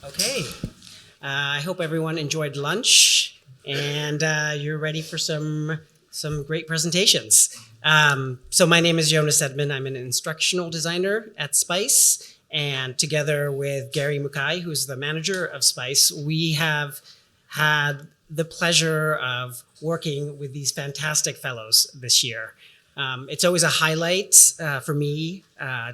Okay, I hope everyone enjoyed lunch and you're ready for some great presentations. So my name is Jonas Edman. I'm an instructional designer at Spice, and together with Gary Mukai, who's the manager of Spice, we have had the pleasure of working with these fantastic fellows this year. It's always a highlight for me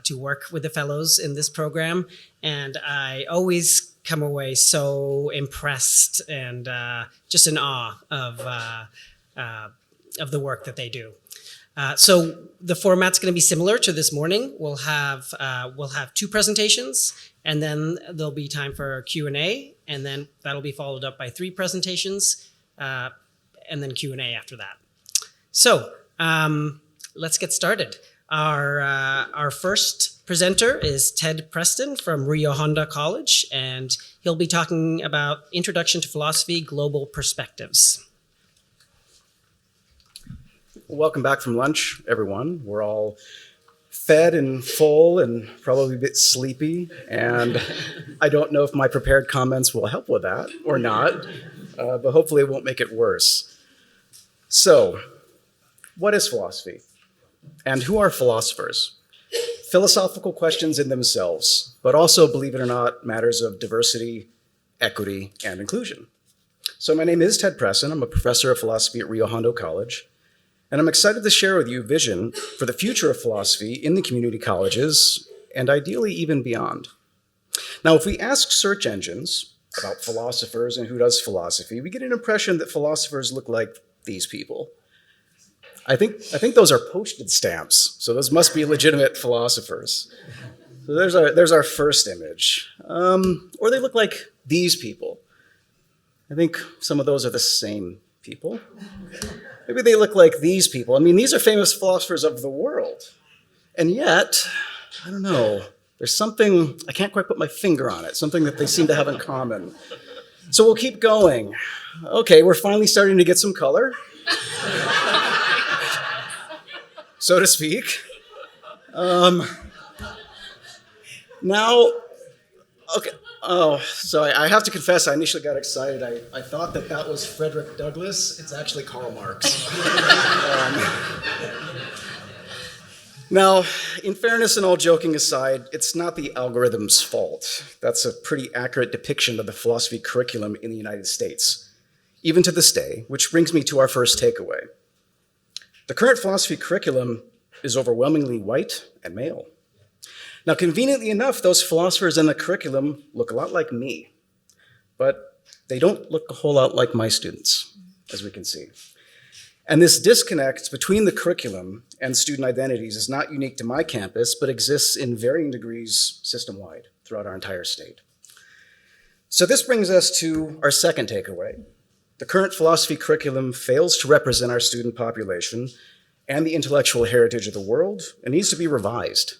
to work with the fellows in this program, and I always come away so impressed and just in awe of the work that they do. So the format's going to be similar to this morning. We'll have two presentations, and then there'll be time for Q&A, and then that'll be followed up by three presentations, and then Q&A after that. So let's get started. Our first presenter is Ted Preston from Rio Hondo College, and he'll be talking about Introduction to Philosophy, Global Perspectives. Welcome back from lunch, everyone. We're all fed and full and probably a bit sleepy, and I don't know if my prepared comments will help with that or not, but hopefully it won't make it worse. So, what is philosophy? And who are philosophers? Philosophical questions in themselves, but also, believe it or not, matters of diversity, equity, and inclusion. So my name is Ted Preston. I'm a professor of philosophy at Rio Hondo College, and I'm excited to share with you a vision for the future of philosophy in the community colleges, and ideally even beyond. Now, if we ask search engines about philosophers and who does philosophy, we get an impression that philosophers look like these people. I think those are postage stamps, so those must be legitimate philosophers. So there's our first image. Or they look like these people. I think some of those are the same people. Maybe they look like these people. I mean, these are famous philosophers of the world. And yet, I don't know, there's something, I can't quite put my finger on it, something that they seem to have in common. So we'll keep going. Okay, we're finally starting to get some color, so to speak. Now, okay. Oh, so I have to confess, I initially got excited. I thought that was Frederick Douglass. It's actually Karl Marx. Now, in fairness and all joking aside, it's not the algorithm's fault. That's a pretty accurate depiction of the philosophy curriculum in the United States, even to this day, which brings me to our first takeaway. The current philosophy curriculum is overwhelmingly white and male. Now, conveniently enough, those philosophers in the curriculum look a lot like me, but they don't look a whole lot like my students, as we can see. And this disconnect between the curriculum and student identities is not unique to my campus, but exists in varying degrees system-wide throughout our entire state. So this brings us to our second takeaway. The current philosophy curriculum fails to represent our student population and the intellectual heritage of the world and needs to be revised.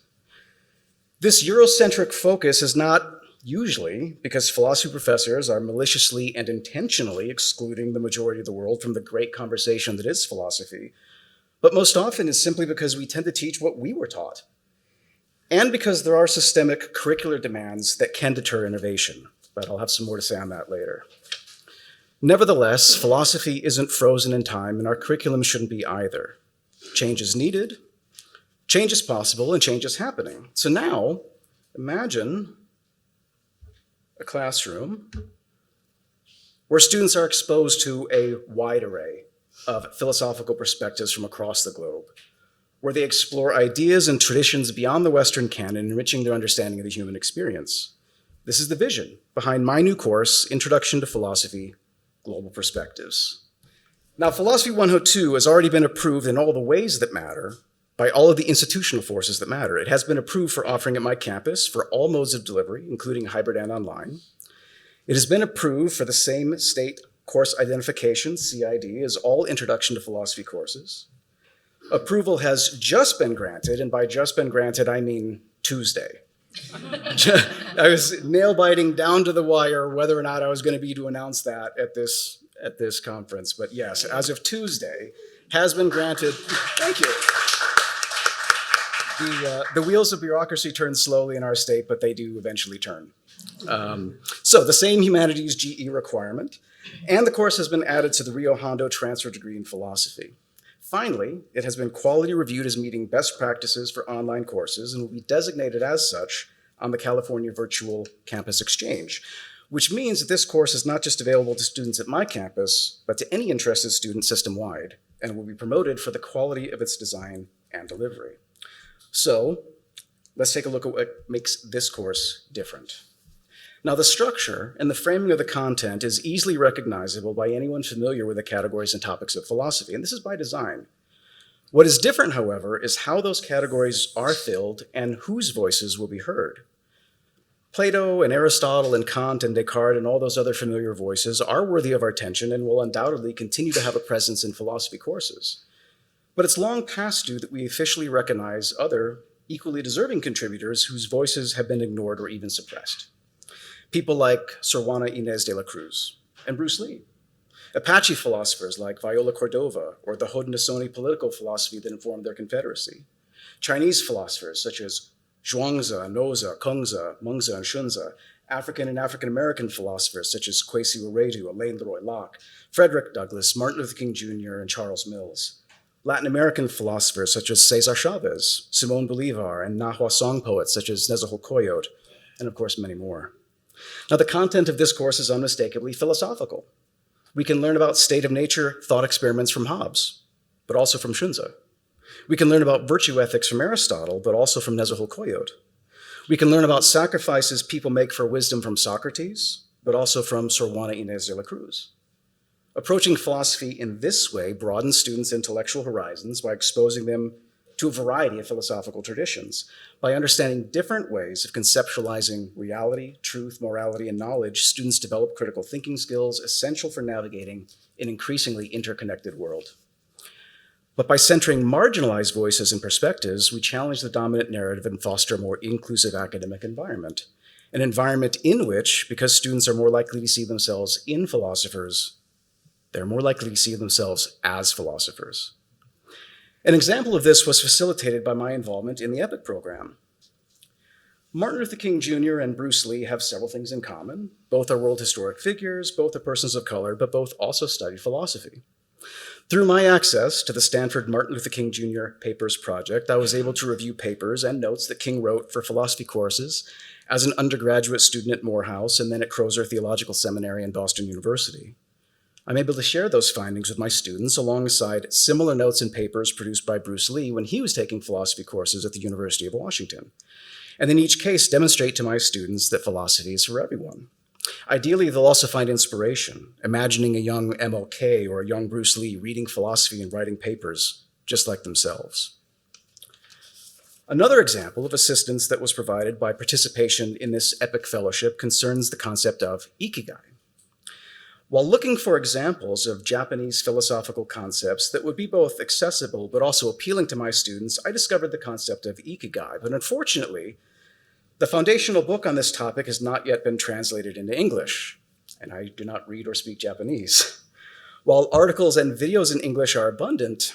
This Eurocentric focus is not usually because philosophy professors are maliciously and intentionally excluding the majority of the world from the great conversation that is philosophy, but most often is simply because we tend to teach what we were taught, and because there are systemic curricular demands that can deter innovation, but I'll have some more to say on that later. Nevertheless, philosophy isn't frozen in time, and our curriculum shouldn't be either. Change is needed, change is possible, and change is happening. So now, imagine a classroom where students are exposed to a wide array of philosophical perspectives from across the globe, where they explore ideas and traditions beyond the Western canon, enriching their understanding of the human experience. This is the vision behind my new course, Introduction to Philosophy, Global Perspectives. Now, Philosophy 102 has already been approved in all the ways that matter by all of the institutional forces that matter. It has been approved for offering at my campus for all modes of delivery, including hybrid and online. It has been approved for the same state course identification, CID, as all Introduction to Philosophy courses. Approval has just been granted, and by just been granted, I mean Tuesday. I was nail-biting down to the wire whether or not I was going to be to announce that at this conference. But yes, as of Tuesday, has been granted. Thank you. The wheels of bureaucracy turn slowly in our state, but they do eventually turn. So So the same humanities GE requirement, and the course has been added to the Rio Hondo transfer degree in philosophy. Finally, it has been quality reviewed as meeting best practices for online courses and will be designated as such on the California Virtual Campus Exchange, which means that this course is not just available to students at my campus, but to any interested student system-wide, and will be promoted for the quality of its design and delivery. So let's take a look at what makes this course different. Now, the structure and the framing of the content is easily recognizable by anyone familiar with the categories and topics of philosophy, and this is by design. What is different, however, is how those categories are filled and whose voices will be heard. Plato and Aristotle and Kant and Descartes and all those other familiar voices are worthy of our attention and will undoubtedly continue to have a presence in philosophy courses. But it's long past due that we officially recognize other equally deserving contributors whose voices have been ignored or even suppressed. People like Sor Juana Inés de la Cruz and Bruce Lee. Apache philosophers like Viola Cordova or the Haudenosaunee political philosophy that informed their confederacy. Chinese philosophers such as Zhuangzi, Nozi, Kongzi, Mengzi, and Xunzi. African and African-American philosophers such as Kwesi Wiredu, Alain Leroy Locke, Frederick Douglass, Martin Luther King Jr., and Charles Mills. Latin American philosophers such as Cesar Chavez, Simón Bolívar, and Nahua song poets such as Nezahualcóyotl, and of course many more. Now, the content of this course is unmistakably philosophical. We can learn about state of nature thought experiments from Hobbes, but also from Xunzi. We can learn about virtue ethics from Aristotle, but also from Nezahualcóyotl. We can learn about sacrifices people make for wisdom from Socrates, but also from Sor Juana Inés de la Cruz. Approaching philosophy in this way broadens students' intellectual horizons by exposing them to a variety of philosophical traditions, by understanding different ways of conceptualizing reality, truth, morality, and knowledge. Students develop critical thinking skills essential for navigating an increasingly interconnected world. But by centering marginalized voices and perspectives, we challenge the dominant narrative and foster a more inclusive academic environment, an environment in which, because students are more likely to see themselves in philosophers, they're more likely to see themselves as philosophers. An example of this was facilitated by my involvement in the EPIC program. Martin Luther King Jr. and Bruce Lee have several things in common. Both are world historic figures, both are persons of color, but both also studied philosophy. Through my access to the Stanford Martin Luther King Jr. Papers Project, I was able to review papers and notes that King wrote for philosophy courses as an undergraduate student at Morehouse and then at Crozer Theological Seminary and Boston University. I'm able to share those findings with my students alongside similar notes and papers produced by Bruce Lee when he was taking philosophy courses at the University of Washington. And in each case, demonstrate to my students that philosophy is for everyone. Ideally, they'll also find inspiration, imagining a young MLK or a young Bruce Lee reading philosophy and writing papers just like themselves. Another example of assistance that was provided by participation in this EPIC fellowship concerns the concept of ikigai. While looking for examples of Japanese philosophical concepts that would be both accessible but also appealing to my students, I discovered the concept of ikigai. But unfortunately, the foundational book on this topic has not yet been translated into English, and I do not read or speak Japanese. While articles and videos in English are abundant,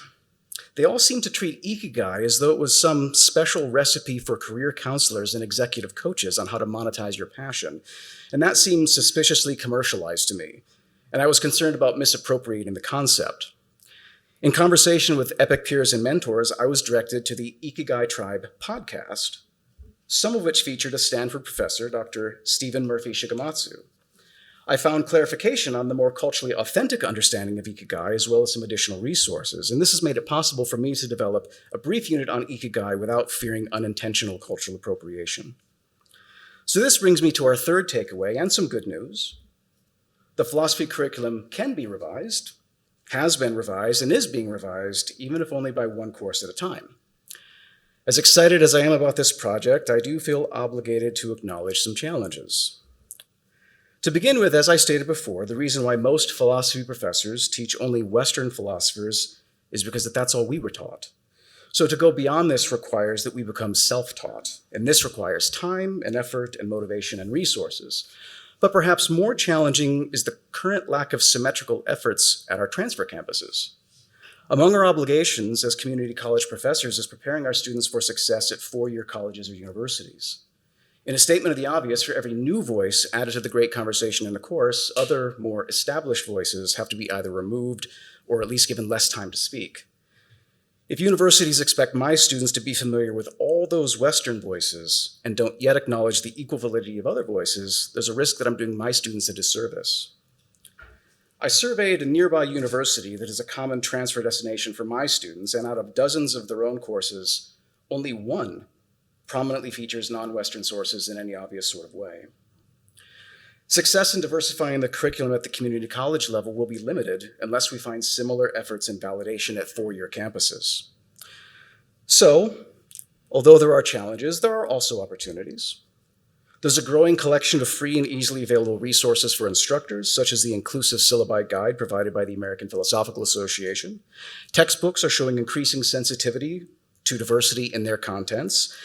they all seem to treat ikigai as though it was some special recipe for career counselors and executive coaches on how to monetize your passion. And that seems suspiciously commercialized to me. And I was concerned about misappropriating the concept. In conversation with EPIC peers and mentors, I was directed to the Ikigai Tribe podcast, some of which featured a Stanford professor, Dr. Stephen Murphy Shigematsu. I found clarification on the more culturally authentic understanding of Ikigai, as well as some additional resources. And this has made it possible for me to develop a brief unit on Ikigai without fearing unintentional cultural appropriation. So this brings me to our third takeaway and some good news. The philosophy curriculum can be revised, has been revised, and is being revised, even if only by one course at a time. As excited as I am about this project, I do feel obligated to acknowledge some challenges. To begin with, as I stated before, the reason why most philosophy professors teach only Western philosophers is because that's all we were taught. So to go beyond this requires that we become self-taught, and this requires time and effort and motivation and resources. But perhaps more challenging is the current lack of symmetrical efforts at our transfer campuses. Among our obligations as community college professors is preparing our students for success at four-year colleges or universities. In a statement of the obvious, for every new voice added to the great conversation in the course, other, more established voices have to be either removed or at least given less time to speak. If universities expect my students to be familiar with all those Western voices and don't yet acknowledge the equal validity of other voices, there's a risk that I'm doing my students a disservice. I surveyed a nearby university that is a common transfer destination for my students, and out of dozens of their own courses, only one prominently features non-Western sources in any obvious sort of way. Success in diversifying the curriculum at the community college level will be limited unless we find similar efforts in validation at four-year campuses. So, although there are challenges, there are also opportunities. There's a growing collection of free and easily available resources for instructors, such as the Inclusive Syllabi Guide provided by the American Philosophical Association. Textbooks are showing increasing sensitivity to diversity in their contents.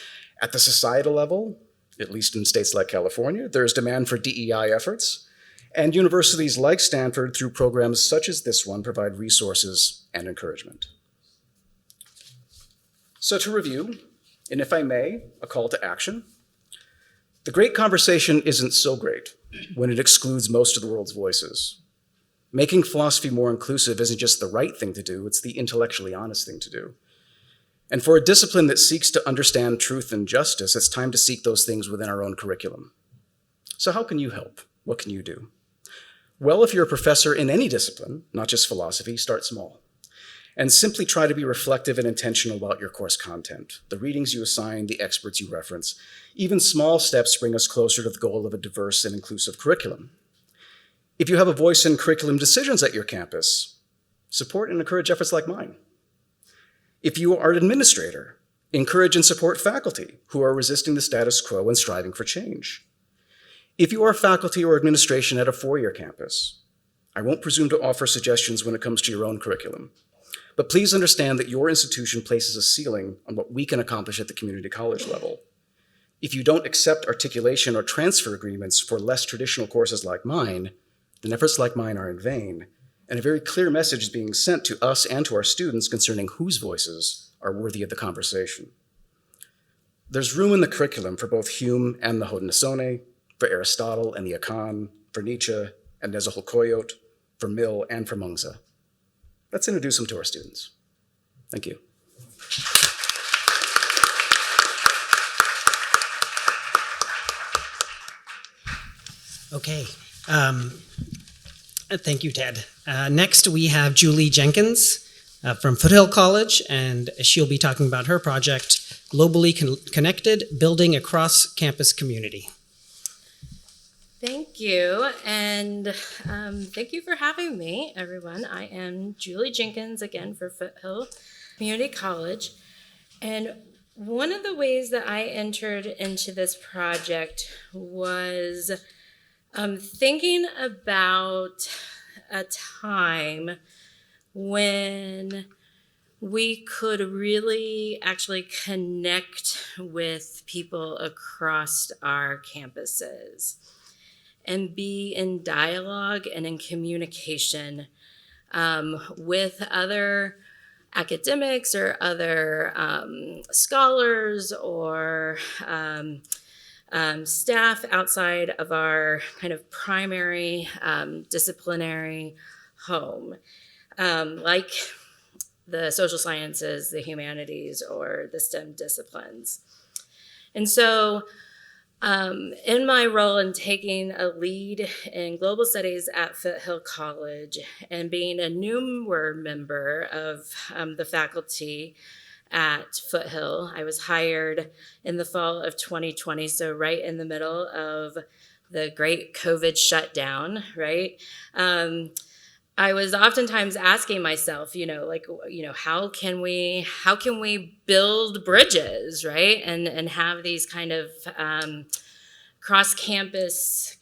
At the societal level, at least in states like California, there is demand for DEI efforts, and universities like Stanford, through programs such as this one, provide resources and encouragement. So to review, and if I may, a call to action. The great conversation isn't so great when it excludes most of the world's voices. Making philosophy more inclusive isn't just the right thing to do, it's the intellectually honest thing to do. And for a discipline that seeks to understand truth and justice, it's time to seek those things within our own curriculum. So how can you help? What can you do? Well, if you're a professor in any discipline, not just philosophy, start small. And simply try to be reflective and intentional about your course content, the readings you assign, the experts you reference. Even small steps bring us closer to the goal of a diverse and inclusive curriculum. If you have a voice in curriculum decisions at your campus, support and encourage efforts like mine. If you are an administrator, encourage and support faculty who are resisting the status quo and striving for change. If you are faculty or administration at a four-year campus, I won't presume to offer suggestions when it comes to your own curriculum, but please understand that your institution places a ceiling on what we can accomplish at the community college level. If you don't accept articulation or transfer agreements for less traditional courses like mine, then efforts like mine are in vain, and a very clear message is being sent to us and to our students concerning whose voices are worthy of the conversation. There's room in the curriculum for both Hume and the Haudenosaunee, for Aristotle and the Akan, for Nietzsche and Nezahualcóyotl, for Mill and for Mungza. Let's introduce them to our students. Thank you. Okay. Thank you, Ted. Next, we have Julie Jenkins from Foothill College, and she'll be talking about her project, Globally Connected, Building a Cross-Campus Community. Thank you, and thank you for having me, everyone. I am Julie Jenkins, again, for Foothill Community College, and one of the ways that I entered into this project was thinking about a time when we could really actually connect with people across our campuses and be in dialogue and in communication with other academics or other scholars or staff outside of our kind of primary disciplinary home, like the social sciences, the humanities, or the STEM disciplines. And so in my role in taking a lead in global studies at Foothill College and being a newer member of the faculty at Foothill, I was hired in the fall of 2020, so right in the middle of the great COVID shutdown, right? I was oftentimes asking myself, how can we build bridges, right? And have these kind of cross-campus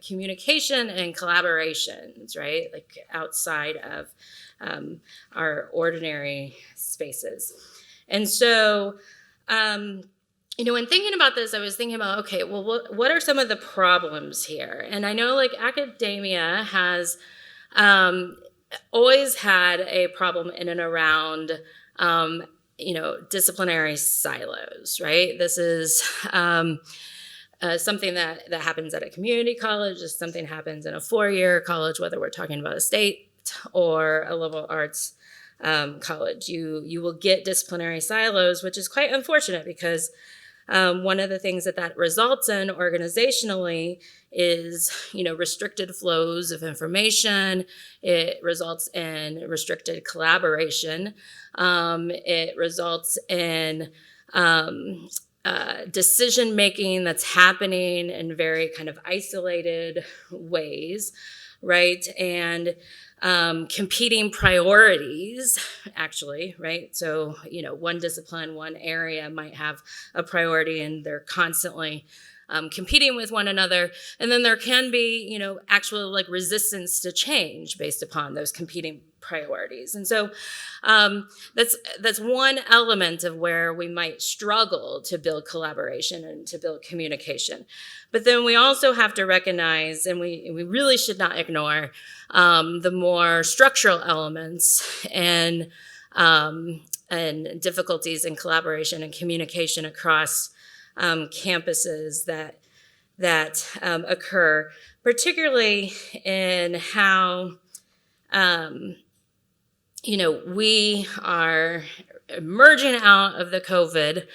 communication and collaborations, right? Like outside of our ordinary spaces. And so, when thinking about this, I was thinking about, okay, well, what are some of the problems here? And I know like academia has always had a problem in and around disciplinary silos, right? This is something that happens at a community college. This something happens in a four-year college, whether we're talking about a state or a liberal arts college. You will get disciplinary silos, which is quite unfortunate because one of the things that results in organizationally is, restricted flows of information. It results in restricted collaboration. It results in decision making that's happening in very kind of isolated ways, right? And competing priorities, actually, right? So, one discipline, one area might have a priority and they're constantly competing with one another. And then there can be, actual resistance to change based upon those competing priorities. And so that's one element of where we might struggle to build collaboration and to build communication. But then we also have to recognize, and we really should not ignore, the more structural elements and difficulties in collaboration and communication across campuses that occur, particularly in how we are emerging out of the COVID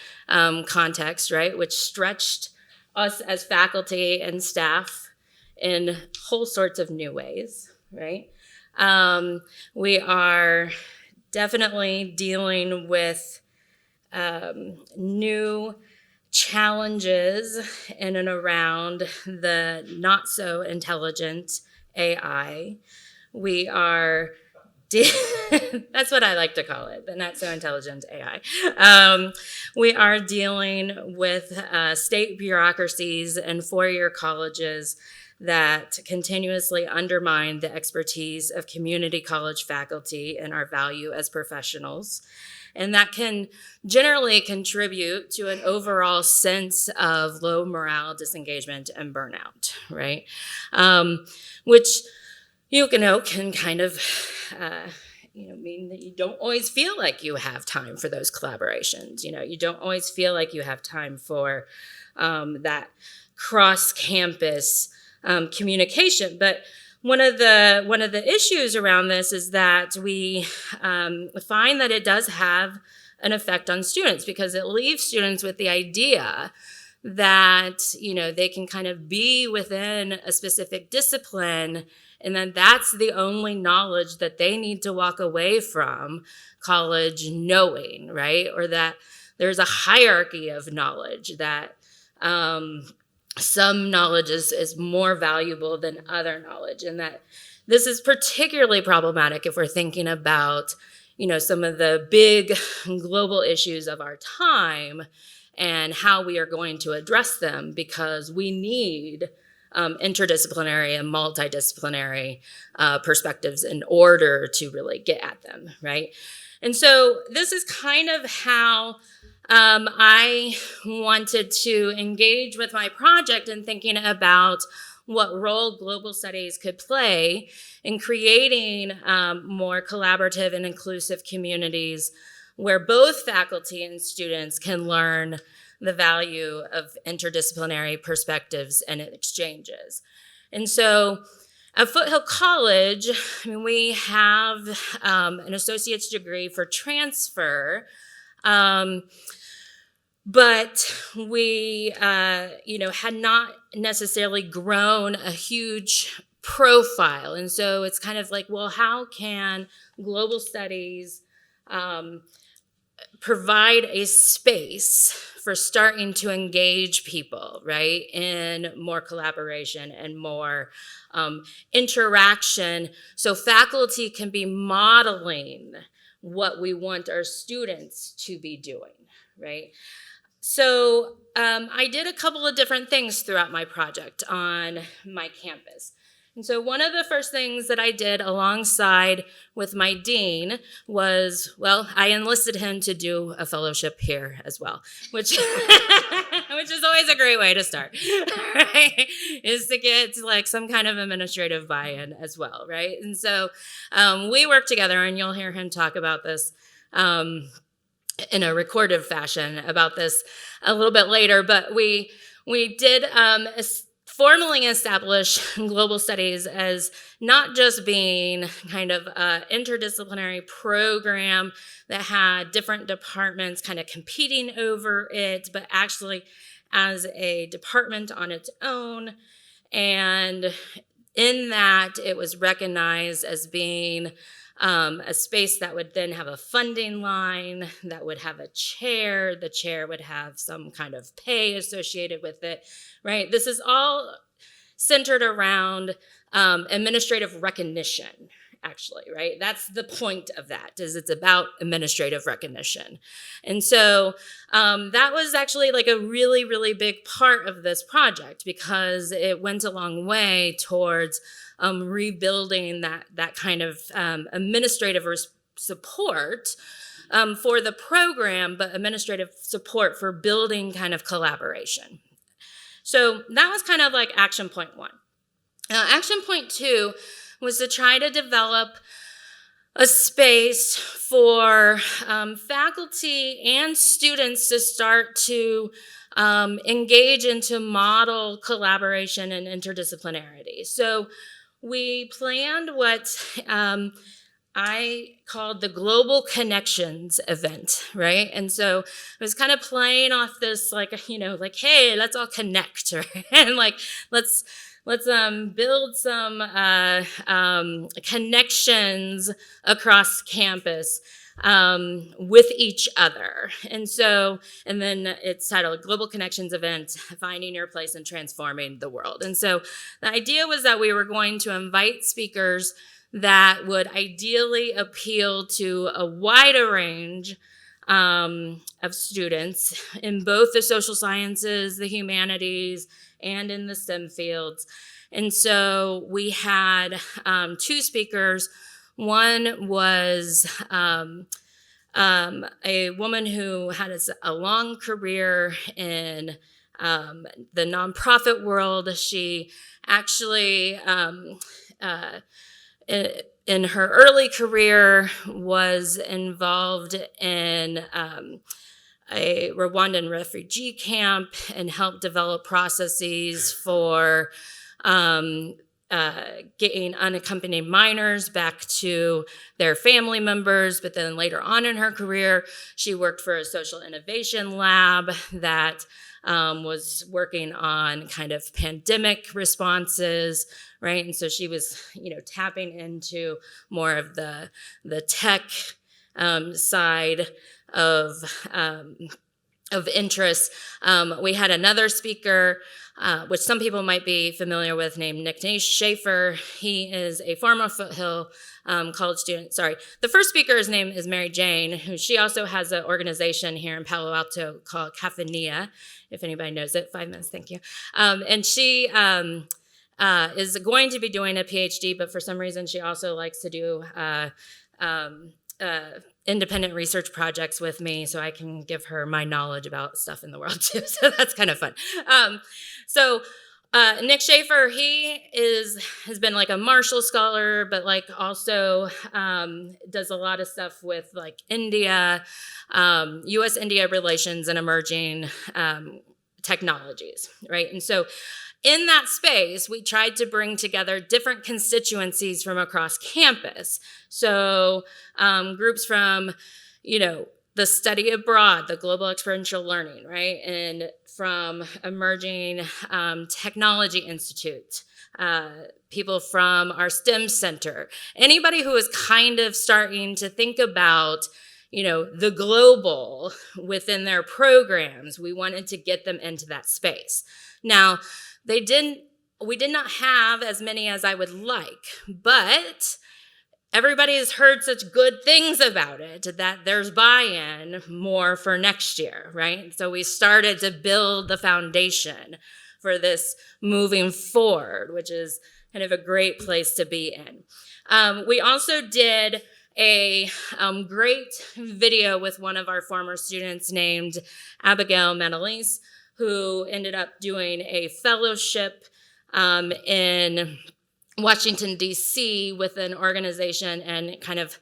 context, right, which stretched us as faculty and staff in whole sorts of new ways, right? We are definitely dealing with new challenges in and around the not so intelligent AI. We are that's what I like to call it, the not so intelligent AI. We are dealing with state bureaucracies and four-year colleges that continuously undermine the expertise of community college faculty and our value as professionals. And that can generally contribute to an overall sense of low morale, disengagement, and burnout, right? Which can kind of mean that you don't always feel like you have time for those collaborations. You don't always feel like you have time for that cross-campus communication. But one of the issues around this is that we find that it does have an effect on students because it leaves students with the idea that they can kind of be within a specific discipline, and then that's the only knowledge that they need to walk away from college knowing, right? Or that there's a hierarchy of knowledge, that some knowledge is more valuable than other knowledge, and that this is particularly problematic if we're thinking about, some of the big global issues of our time and how we are going to address them, because we need interdisciplinary and multidisciplinary perspectives in order to really get at them, right? And so this is kind of how I wanted to engage with my project in thinking about what role global studies could play in creating more collaborative and inclusive communities where both faculty and students can learn the value of interdisciplinary perspectives and exchanges. And so at Foothill College, we have an associate's degree for transfer, but we, had not necessarily grown a huge profile. And so it's kind of like, well, how can global studies provide a space for starting to engage people, right, in more collaboration and more interaction, so faculty can be modeling what we want our students to be doing, right? So I did a couple of different things throughout my project on my campus. And so one of the first things that I did alongside with my dean was, I enlisted him to do a fellowship here as well, which is always a great way to start, right? Is to get some kind of administrative buy-in as well, right? And so we worked together, and you'll hear him talk about this in a recorded fashion about this a little bit later, but we did formally establish global studies as not just being kind of an interdisciplinary program that had different departments kind of competing over it, but actually as a department on its own. And in that, it was recognized as being a space that would then have a funding line, that would have a chair. The chair would have some kind of pay associated with it, right? This is all centered around administrative recognition, actually, right? That's the point of that, is it's about administrative recognition. And so that was actually like a really, really big part of this project, because it went a long way towards rebuilding that kind of administrative support for the program, but administrative support for building kind of collaboration. So that was kind of like action point 1. Action point 2 was to try to develop a space for faculty and students to start to engage into model collaboration and interdisciplinarity. So we planned what I called the Global Connections event, right? And so it was kind of playing off this, like, like, hey, let's all connect, right? And like, let's build some connections across campus with each other. And then it's titled Global Connections Event, Finding Your Place and Transforming the World. And so the idea was that we were going to invite speakers that would ideally appeal to a wider range of students in both the social sciences, the humanities, and in the STEM fields. And so we had 2 speakers. One was a woman who had a long career in the nonprofit world. She actually, in her early career, was involved in a Rwandan refugee camp and helped develop processes for getting unaccompanied minors back to their family members. But then later on in her career, she worked for a social innovation lab that was working on kind of pandemic responses, right? And so she was, tapping into more of the tech side of interest. We had another speaker, which some people might be familiar with, named Nick Schaefer. He is a former Foothill college student. Sorry. The first speaker's name is Mary Jane, who she also has an organization here in Palo Alto called Cafeteria, if anybody knows it. 5 minutes, thank you. And she is going to be doing a PhD, but for some reason she also likes to do independent research projects with me, so I can give her my knowledge about stuff in the world too. So that's kind of fun. Nick Schaefer, he has been like a Marshall Scholar, but like also does a lot of stuff with like India, U.S.-India relations and emerging technologies, right? And so in that space, we tried to bring together different constituencies from across campus. So groups from, the study abroad, the global experiential learning, right? And from emerging technology institute, people from our STEM center, anybody who is kind of starting to think about, the global within their programs, we wanted to get them into that space. Now, we did not have as many as I would like, but everybody has heard such good things about it that there's buy-in more for next year, right? So we started to build the foundation for this moving forward, which is kind of a great place to be in. We also did a great video with one of our former students named Abigail Menelise, who ended up doing a fellowship in Washington, D.C. with an organization and kind of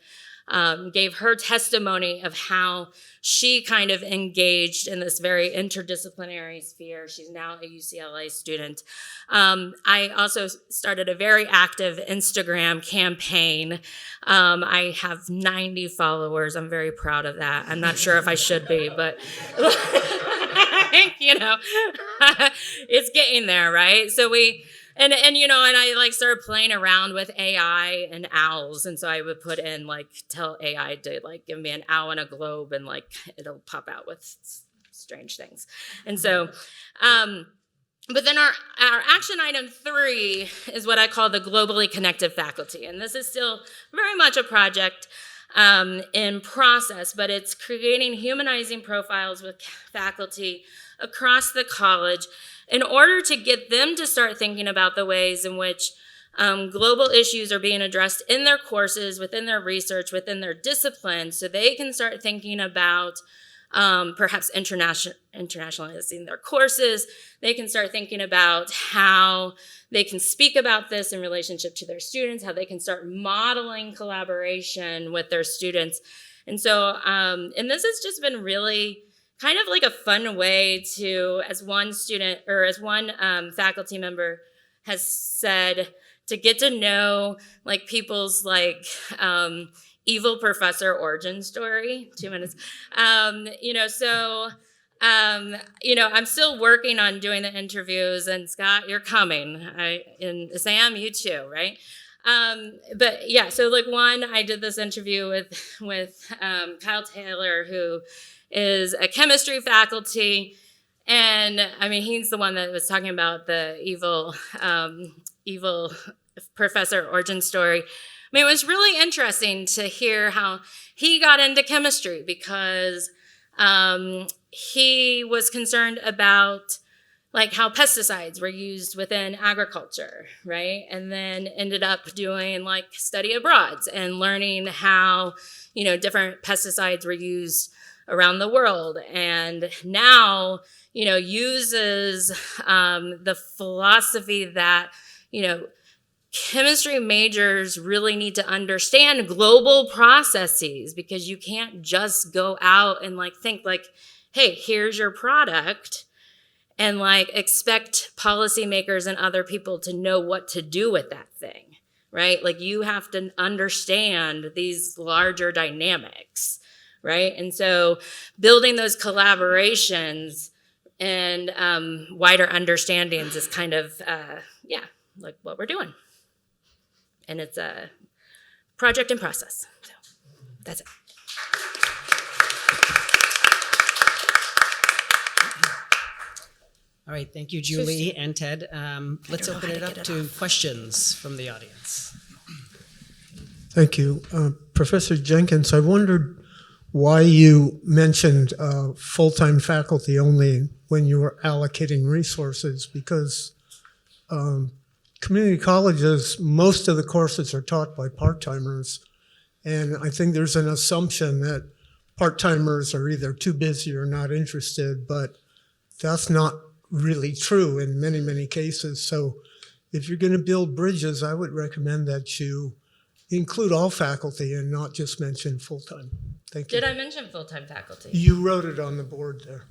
gave her testimony of how she kind of engaged in this very interdisciplinary sphere. She's now a UCLA student. I also started a very active Instagram campaign. I have 90 followers. I'm very proud of that. I'm not sure if I should be, but you know, it's getting there, right? So and I like started playing around with AI and owls. And so I would put in like, tell AI to like give me an owl and a globe, and like it'll pop out with strange things. And so, but then our action item 3 is what I call the globally connected faculty. And this is still very much a project in process, but it's creating humanizing profiles with faculty across the college in order to get them to start thinking about the ways in which global issues are being addressed in their courses, within their research, within their discipline, so they can start thinking about perhaps internationalizing their courses. They can start thinking about how they can speak about this in relationship to their students, how they can start modeling collaboration with their students. And so, and this has just been really kind of like a fun way to, as one student or as one faculty member has said, to get to know like people's like evil professor origin story. 2 minutes. I'm still working on doing the interviews, and Scott, you're coming. And Sam, you too, right? But yeah, so like I did this interview with Kyle Taylor, who is a chemistry faculty. And I mean, he's the one that was talking about the evil professor origin story. I mean, it was really interesting to hear how he got into chemistry, because he was concerned about like how pesticides were used within agriculture, right? And then ended up doing like study abroads and learning how, different pesticides were used around the world. And now, uses the philosophy that, chemistry majors really need to understand global processes, because you can't just go out and like think like, hey, here's your product, and like expect policymakers and other people to know what to do with that thing, right? Like you have to understand these larger dynamics, right? And so building those collaborations and wider understandings is kind of, like what we're doing. And it's a project in process. So that's it. All right, thank you, Julie and Ted. Let's open it up to questions from the audience. Thank you. Professor Jenkins, I wondered why you mentioned full-time faculty only when you were allocating resources, because community colleges, most of the courses are taught by part-timers, and I think there's an assumption that part-timers are either too busy or not interested, but that's not really true in many, many cases. So if you're going to build bridges, I would recommend that you include all faculty and not just mention full-time. Thank you. Did I mention full-time faculty? You wrote it on the board there.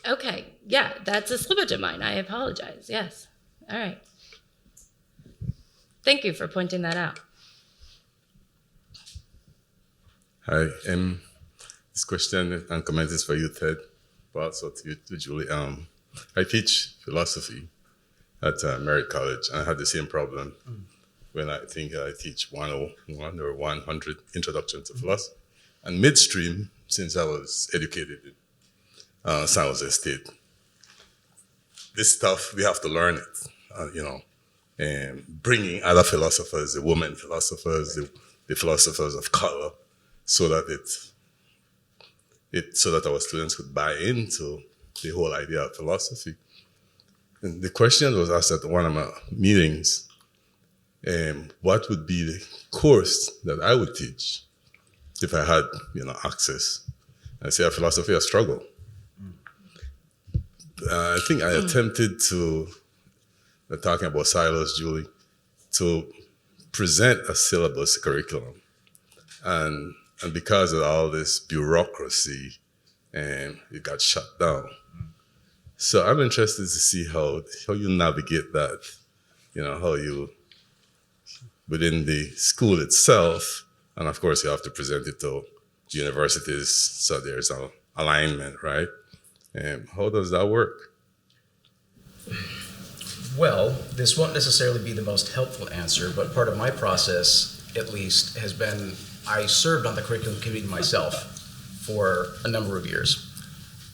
Okay, yeah, that's a slippage of mine. I apologize, yes. All right. Thank you for pointing that out. Hi, this question and comment is for you, Ted, but also to you, to Julie. I teach philosophy at Merritt College, and I had the same problem when I think I teach 101 or 100 Introduction to Philosophy. And midstream, since I was educated in San Jose State, this stuff, we have to learn it, and bringing other philosophers, the women philosophers, the philosophers of color, so that so that our students could buy into the whole idea of philosophy. And the question was asked at one of my meetings, what would be the course that I would teach if I had, access? I say philosophy a struggle. I think I attempted to, talking about silos, Julie, to present a syllabus curriculum And because of all this bureaucracy, it got shut down. So I'm interested to see how you navigate that, how you, within the school itself, and of course you have to present it to universities, so there's an alignment, right? And how does that work? Well, this won't necessarily be the most helpful answer, but part of my process, at least, has been I served on the curriculum committee myself for a number of years.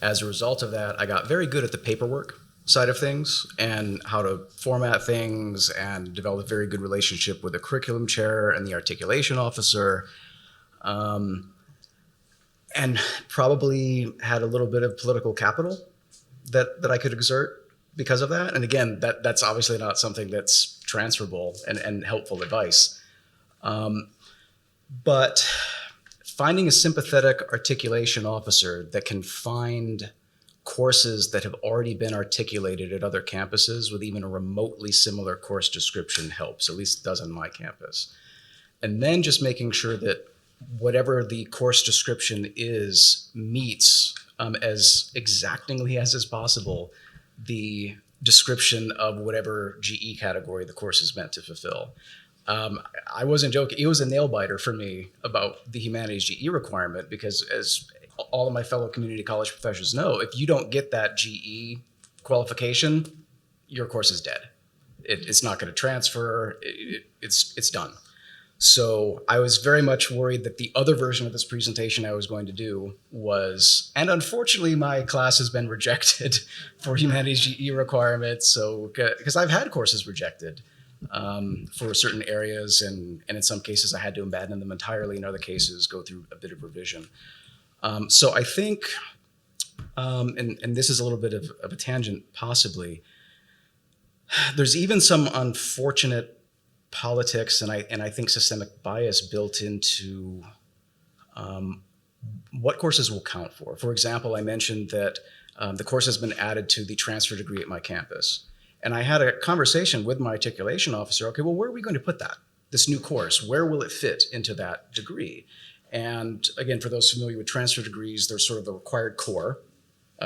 As a result of that, I got very good at the paperwork side of things and how to format things, and developed a very good relationship with the curriculum chair and the articulation officer, and probably had a little bit of political capital that I could exert because of that. And again, that's obviously not something that's transferable and helpful advice. But finding a sympathetic articulation officer that can find courses that have already been articulated at other campuses with even a remotely similar course description helps, at least it does on my campus. And then just making sure that whatever the course description is meets as exactingly as is possible the description of whatever GE category the course is meant to fulfill. I wasn't joking. It was a nail biter for me about the humanities GE requirement, because as all of my fellow community college professors know, if you don't get that GE qualification, your course is dead. It's not going to transfer. It's done. So I was very much worried that the other version of this presentation I was going to do was, and unfortunately my class has been rejected for humanities GE requirements. So, because I've had courses rejected for certain areas, and in some cases I had to abandon them entirely. In other cases, go through a bit of revision. So I think, and this is a little bit of a tangent possibly, there's even some unfortunate politics and I think systemic bias built into what courses will count for. For example, I mentioned that the course has been added to the transfer degree at my campus. And I had a conversation with my articulation officer. Okay, well, where are we going to put that? This new course, where will it fit into that degree? And again, for those familiar with transfer degrees, there's sort of the required core.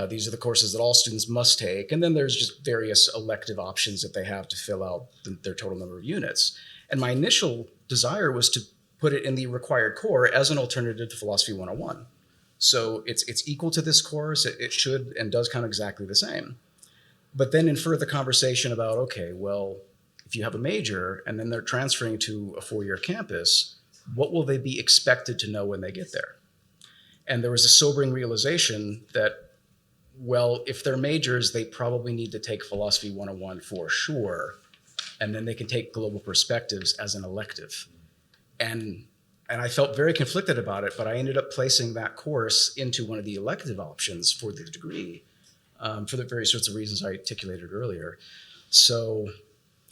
These are the courses that all students must take. And then there's just various elective options that they have to fill out their total number of units. And my initial desire was to put it in the required core as an alternative to Philosophy 101. So it's equal to this course. It should and does count exactly the same. But then in further conversation about, okay, well, if you have a major and then they're transferring to a 4-year campus, what will they be expected to know when they get there? And there was a sobering realization that, well, if they're majors, they probably need to take Philosophy 101 for sure, and then they can take Global Perspectives as an elective. And I felt very conflicted about it, but I ended up placing that course into one of the elective options for the degree, for the various sorts of reasons I articulated earlier. So,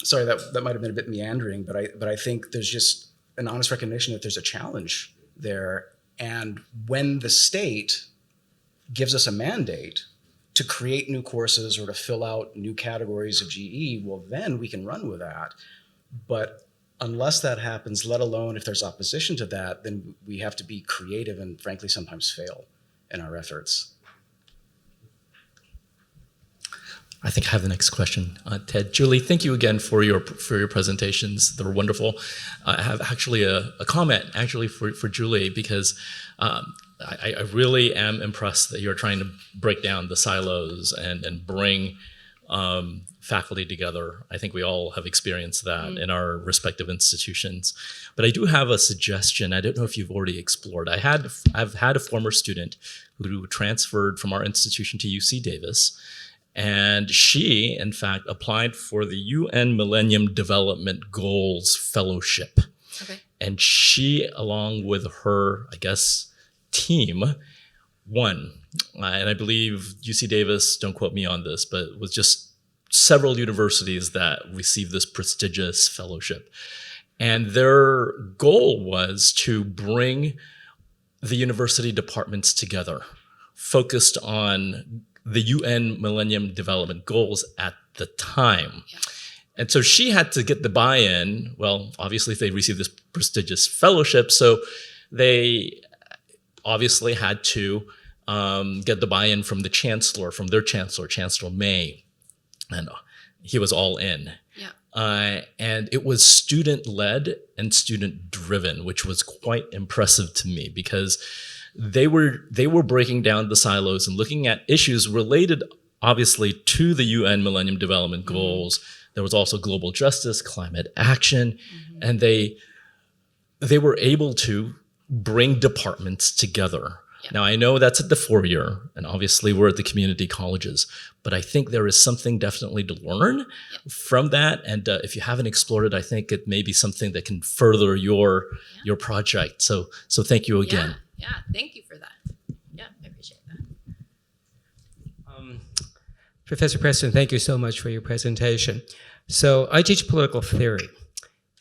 sorry, that might have been a bit meandering, but I think there's just an honest recognition that there's a challenge there. And when the state gives us a mandate to create new courses or to fill out new categories of GE, well, then we can run with that. But unless that happens, let alone if there's opposition to that, then we have to be creative and frankly sometimes fail in our efforts. I think I have the next question. Ted, Julie, thank you again for your presentations. They were wonderful. I have actually a comment actually for Julie, because I really am impressed that you're trying to break down the silos and bring faculty together. I think we all have experienced that in our respective institutions. But I do have a suggestion. I don't know if you've already explored. I've had a former student who transferred from our institution to UC Davis. And she, in fact, applied for the UN Millennium Development Goals Fellowship. Okay. And she, along with her, I guess, team, won. And I believe UC Davis, don't quote me on this, but it was just several universities that received this prestigious fellowship. And their goal was to bring the university departments together, focused on the UN Millennium Development Goals at the time. Yeah. And so she had to get the buy-in. Well, obviously they received this prestigious fellowship, so they obviously had to get the buy-in from the chancellor, from their chancellor, Chancellor May, and he was all in. Yeah. And it was student-led and student-driven, which was quite impressive to me because they were breaking down the silos and looking at issues related, obviously, to the UN Millennium Development Goals. There was also global justice, climate action, and they were able to bring departments together. Yeah. Now, I know that's at the 4-year, and obviously we're at the community colleges, but I think there is something definitely to learn from that. And if you haven't explored it, I think it may be something that can further your project. So thank you again. Yeah, thank you for that. Yeah, I appreciate that. Professor Preston, thank you so much for your presentation. So I teach political theory.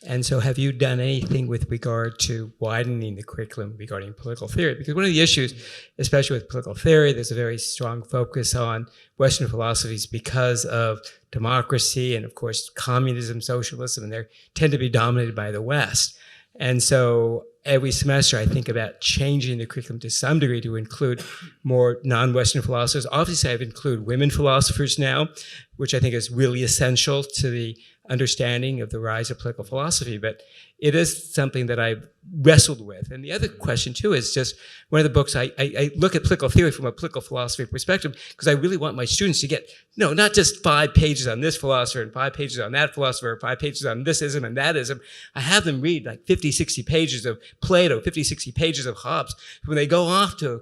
And so have you done anything with regard to widening the curriculum regarding political theory? Because one of the issues, especially with political theory, there's a very strong focus on Western philosophies because of democracy and, of course, communism, socialism, and they tend to be dominated by the West. And so every semester I think about changing the curriculum to some degree to include more non-Western philosophers. Obviously, I've included women philosophers now, which I think is really essential to the understanding of the rise of political philosophy, but it is something that I've wrestled with. And the other question too is just one of the books, I look at political theory from a political philosophy perspective because I really want my students to get, not just 5 pages on this philosopher and 5 pages on that philosopher, or 5 pages on this ism and that ism. I have them read like 50, 60 pages of Plato, 50, 60 pages of Hobbes. When they go off to a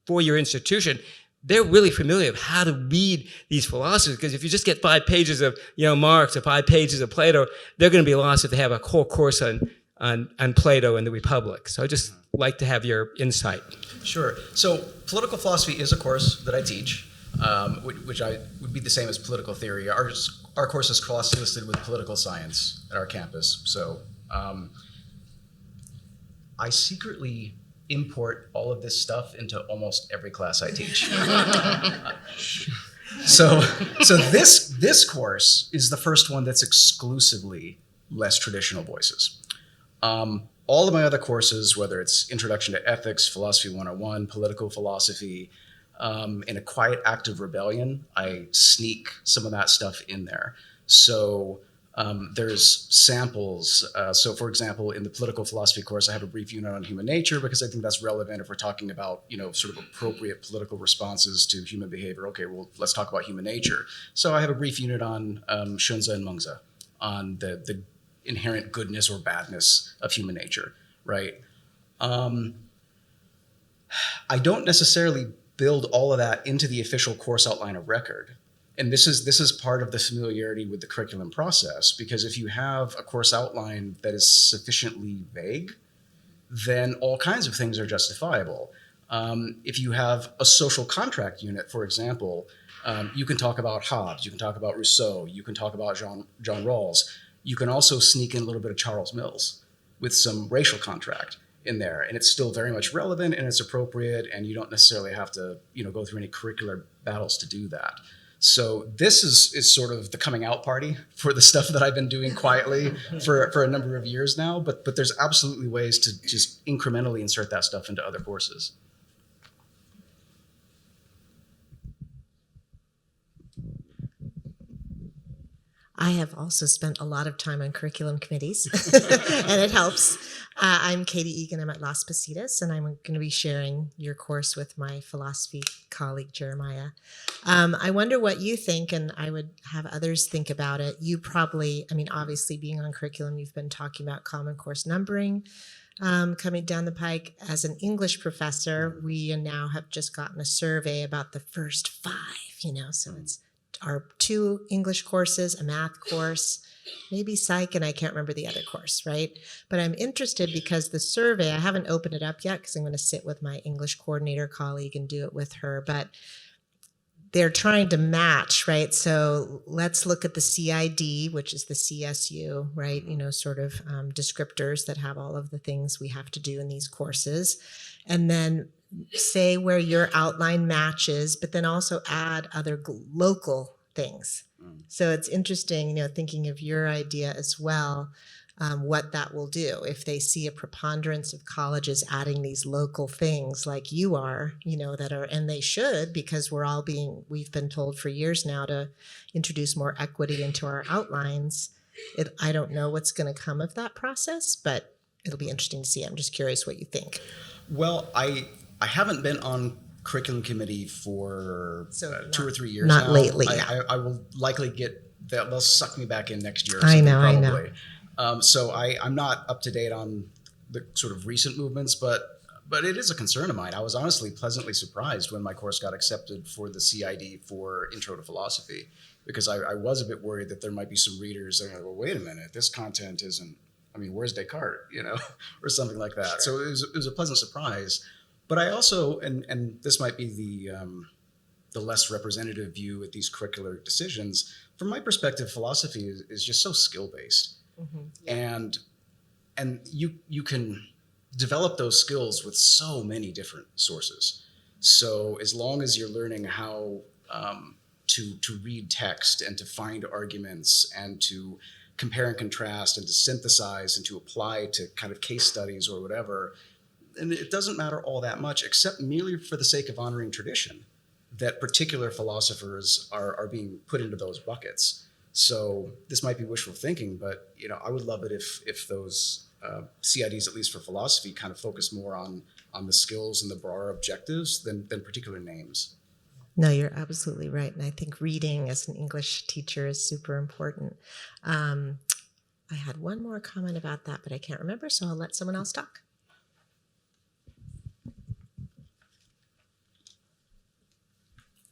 4-year institution, they're really familiar with how to read these philosophers, because if you just get 5 pages of Marx or 5 pages of Plato, they're going to be lost if they have a whole course on Plato and the Republic. So I just like to have your insight. Sure. So political philosophy is a course that I teach, which would be the same as political theory. Our course is cross-listed with political science at our campus. So I secretly import all of this stuff into almost every class I teach. So this course is the first one that's exclusively less traditional voices. All of my other courses, whether it's Introduction to Ethics, Philosophy 101, Political Philosophy, in a quiet act of rebellion, I sneak some of that stuff in there. So there's samples. So for example, in the political philosophy course, I have a brief unit on human nature because I think that's relevant if we're talking about, sort of appropriate political responses to human behavior. Okay, well, let's talk about human nature. So I have a brief unit on Shunzi and Mengzi, on the inherent goodness or badness of human nature, right? I don't necessarily build all of that into the official course outline of record. And this is part of the familiarity with the curriculum process, because if you have a course outline that is sufficiently vague, then all kinds of things are justifiable. If you have a social contract unit, for example, you can talk about Hobbes, you can talk about Rousseau, you can talk about John Rawls. You can also sneak in a little bit of Charles Mills with some racial contract in there, and it's still very much relevant and it's appropriate, and you don't necessarily have to go through any curricular battles to do that. So this is sort of the coming out party for the stuff that I've been doing quietly for a number of years now, but there's absolutely ways to just incrementally insert that stuff into other courses. I have also spent a lot of time on curriculum committees, and it helps. I'm Katie Egan. I'm at Las Positas, and I'm going to be sharing your course with my philosophy colleague, Jeremiah. I wonder what you think, and I would have others think about it. You probably, obviously being on curriculum, you've been talking about Common Course numbering coming down the pike. As an English professor, we now have just gotten a survey about the first 5, so it's our 2 English courses, a math course, maybe psych, and I can't remember the other course, right? But I'm interested because the survey, I haven't opened it up yet because I'm going to sit with my English coordinator colleague and do it with her, but they're trying to match, right? So let's look at the CID, which is the CSU, right? Sort of descriptors that have all of the things we have to do in these courses. And then say where your outline matches, but then also add other local things. So it's interesting, thinking of your idea as well. what that will do. If they see a preponderance of colleges adding these local things like you are, that are, and they should, because we've been told for years now to introduce more equity into our outlines. I don't know what's going to come of that process, but it'll be interesting to see. I'm just curious what you think. Well, I haven't been on curriculum committee for 2 or 3 years not now. lately. I will likely get that. They'll suck me back in next year. Or I something, know. probably. So I'm not up to date on the sort of recent movements, but it is a concern of mine. I was honestly pleasantly surprised when my course got accepted for the CID for Intro to Philosophy, because I was a bit worried that there might be some readers that are like, well, wait a minute, this content isn't, where's Descartes, or something like that. Sure. So it was a pleasant surprise. But I also, and this might be the less representative view at these curricular decisions, from my perspective, philosophy is just so skill-based. Mm-hmm. And you can develop those skills with so many different sources. So as long as you're learning how to read text and to find arguments and to compare and contrast and to synthesize and to apply to kind of case studies or whatever, and it doesn't matter all that much, except merely for the sake of honoring tradition, that particular philosophers are being put into those buckets. So this might be wishful thinking, but I would love it if those CIDs, at least for philosophy, kind of focus more on the skills and the broader objectives than particular names. No, you're absolutely right. And I think reading as an English teacher is super important. I had one more comment about that, but I can't remember, so I'll let someone else talk.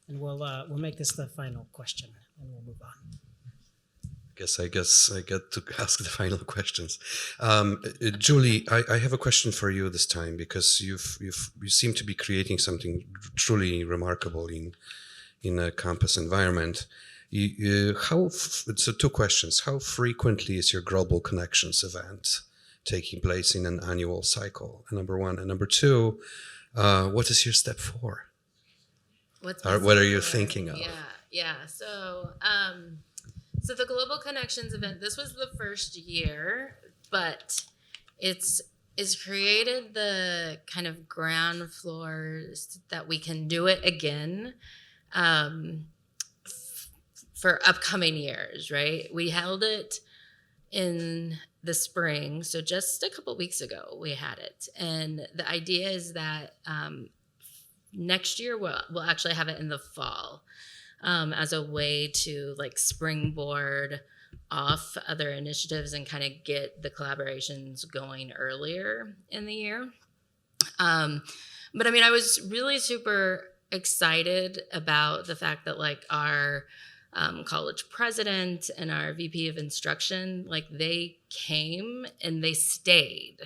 And we'll make this the final question, and we'll move on. I guess I get to ask the final questions. Julie, I have a question for you this time, because you seem to be creating something truly remarkable in a campus environment. So 2 questions. How frequently is your Global Connections event taking place in an annual cycle? Number 1. And number 2, what is your step 4? What are you thinking of? Yeah. So the Global Connections event, this was the first year, but it's created the kind of ground floors that we can do it again for upcoming years, right? We held it in the spring, so just a couple weeks ago we had it. And the idea is that next year we'll actually have it in the fall. As a way to springboard off other initiatives and kind of get the collaborations going earlier in the year. But I was really super excited about the fact that our college president and our VP of instruction, they came and they stayed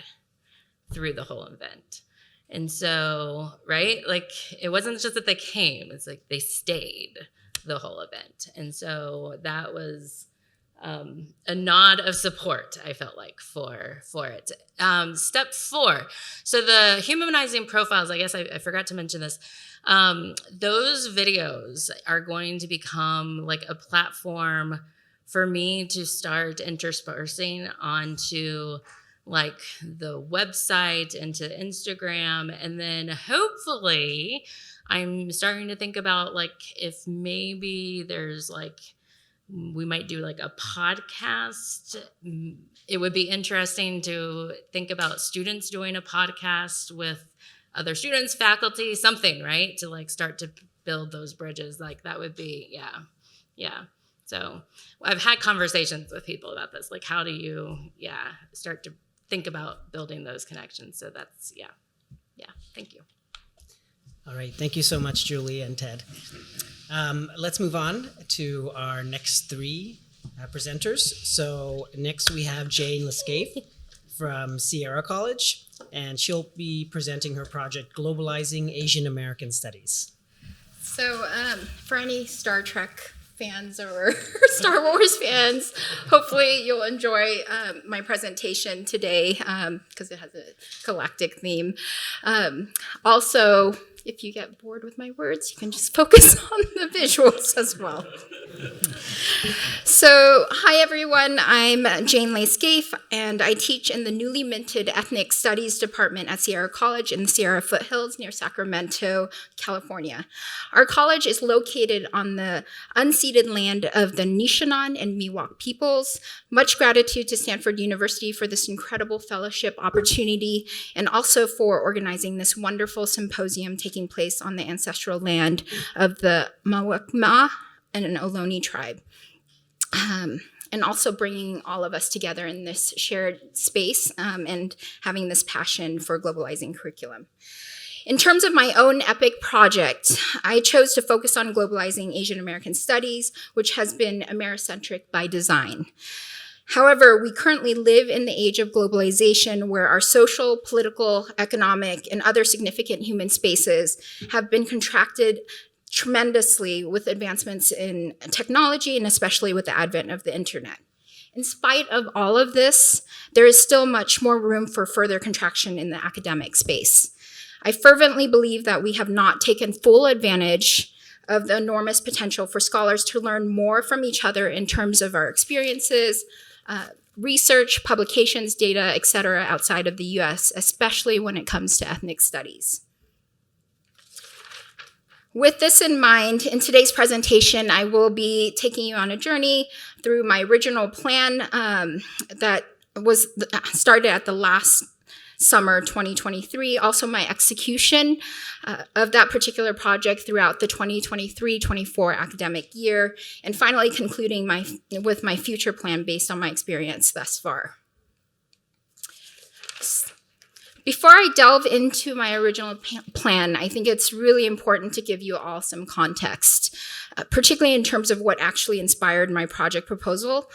through the whole event. And so, right, it wasn't just that they came, it's they stayed the whole event. And so that was a nod of support, I felt like, for it. Step 4, so the humanizing profiles, I guess I forgot to mention this. Those videos are going to become a platform for me to start interspersing onto the website, into Instagram, and then hopefully I'm starting to think about if maybe there's we might do a podcast. It would be interesting to think about students doing a podcast with other students, faculty, something, right? To start to build those bridges. That would be, yeah. So I've had conversations with people about this. How do you, start to think about building those connections? So that's, yeah. Thank you. All right. Thank you so much, Julie and Ted. Let's move on to our next 3 presenters. So next we have Jane Skaife from Sierra College, and she'll be presenting her project, Globalizing Asian American Studies. So for any Star Trek fans or Star Wars fans, hopefully you'll enjoy my presentation today because it has a galactic theme. Also, if you get bored with my words, you can just focus on the visuals as well. So, hi everyone, I'm Jane Leigh Skaife, and I teach in the newly minted Ethnic Studies Department at Sierra College in the Sierra Foothills near Sacramento, California. Our college is located on the unceded land of the Nishanan and Miwok peoples. Much gratitude to Stanford University for this incredible fellowship opportunity and also for organizing this wonderful symposium taking place on the ancestral land of the Mawakma and an Ohlone tribe. And also bringing all of us together in this shared space and having this passion for globalizing curriculum. In terms of my own EPIC project, I chose to focus on globalizing Asian American studies, which has been Americentric by design. However, we currently live in the age of globalization where our social, political, economic, and other significant human spaces have been contracted tremendously with advancements in technology and especially with the advent of the internet. In spite of all of this, there is still much more room for further contraction in the academic space. I fervently believe that we have not taken full advantage of the enormous potential for scholars to learn more from each other in terms of our experiences, research, publications, data, et cetera, outside of the US, especially when it comes to ethnic studies. With this in mind, in today's presentation, I will be taking you on a journey through my original plan that was started at the last summer 2023, also my execution of that particular project throughout the 2023-24 academic year, and finally concluding with my future plan based on my experience thus far. Before I delve into my original plan, I think it's really important to give you all some context, particularly in terms of what actually inspired my project proposal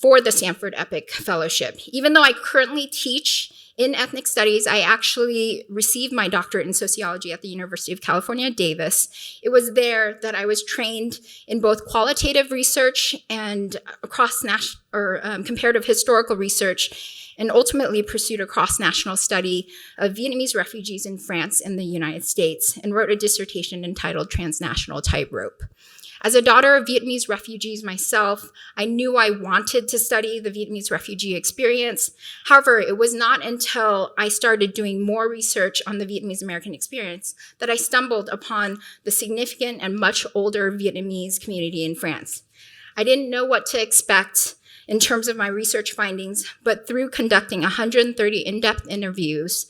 for the Stanford EPIC Fellowship. Even though I currently teach in ethnic studies, I actually received my doctorate in sociology at the University of California, Davis. It was there that I was trained in both qualitative research and comparative historical research, and ultimately pursued a cross-national study of Vietnamese refugees in France and the United States, and wrote a dissertation entitled Transnational Tightrope. As a daughter of Vietnamese refugees myself, I knew I wanted to study the Vietnamese refugee experience. However, it was not until I started doing more research on the Vietnamese American experience that I stumbled upon the significant and much older Vietnamese community in France. I didn't know what to expect in terms of my research findings, but through conducting 130 in-depth interviews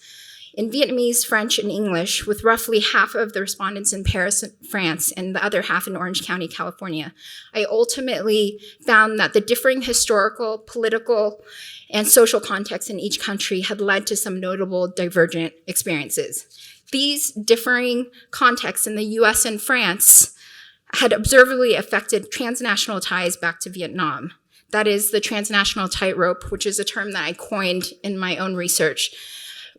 in Vietnamese, French, and English with roughly half of the respondents in Paris, France, and the other half in Orange County, California, I ultimately found that the differing historical, political, and social contexts in each country had led to some notable divergent experiences. These differing contexts in the US and France had observably affected transnational ties back to Vietnam. That is the transnational tightrope, which is a term that I coined in my own research,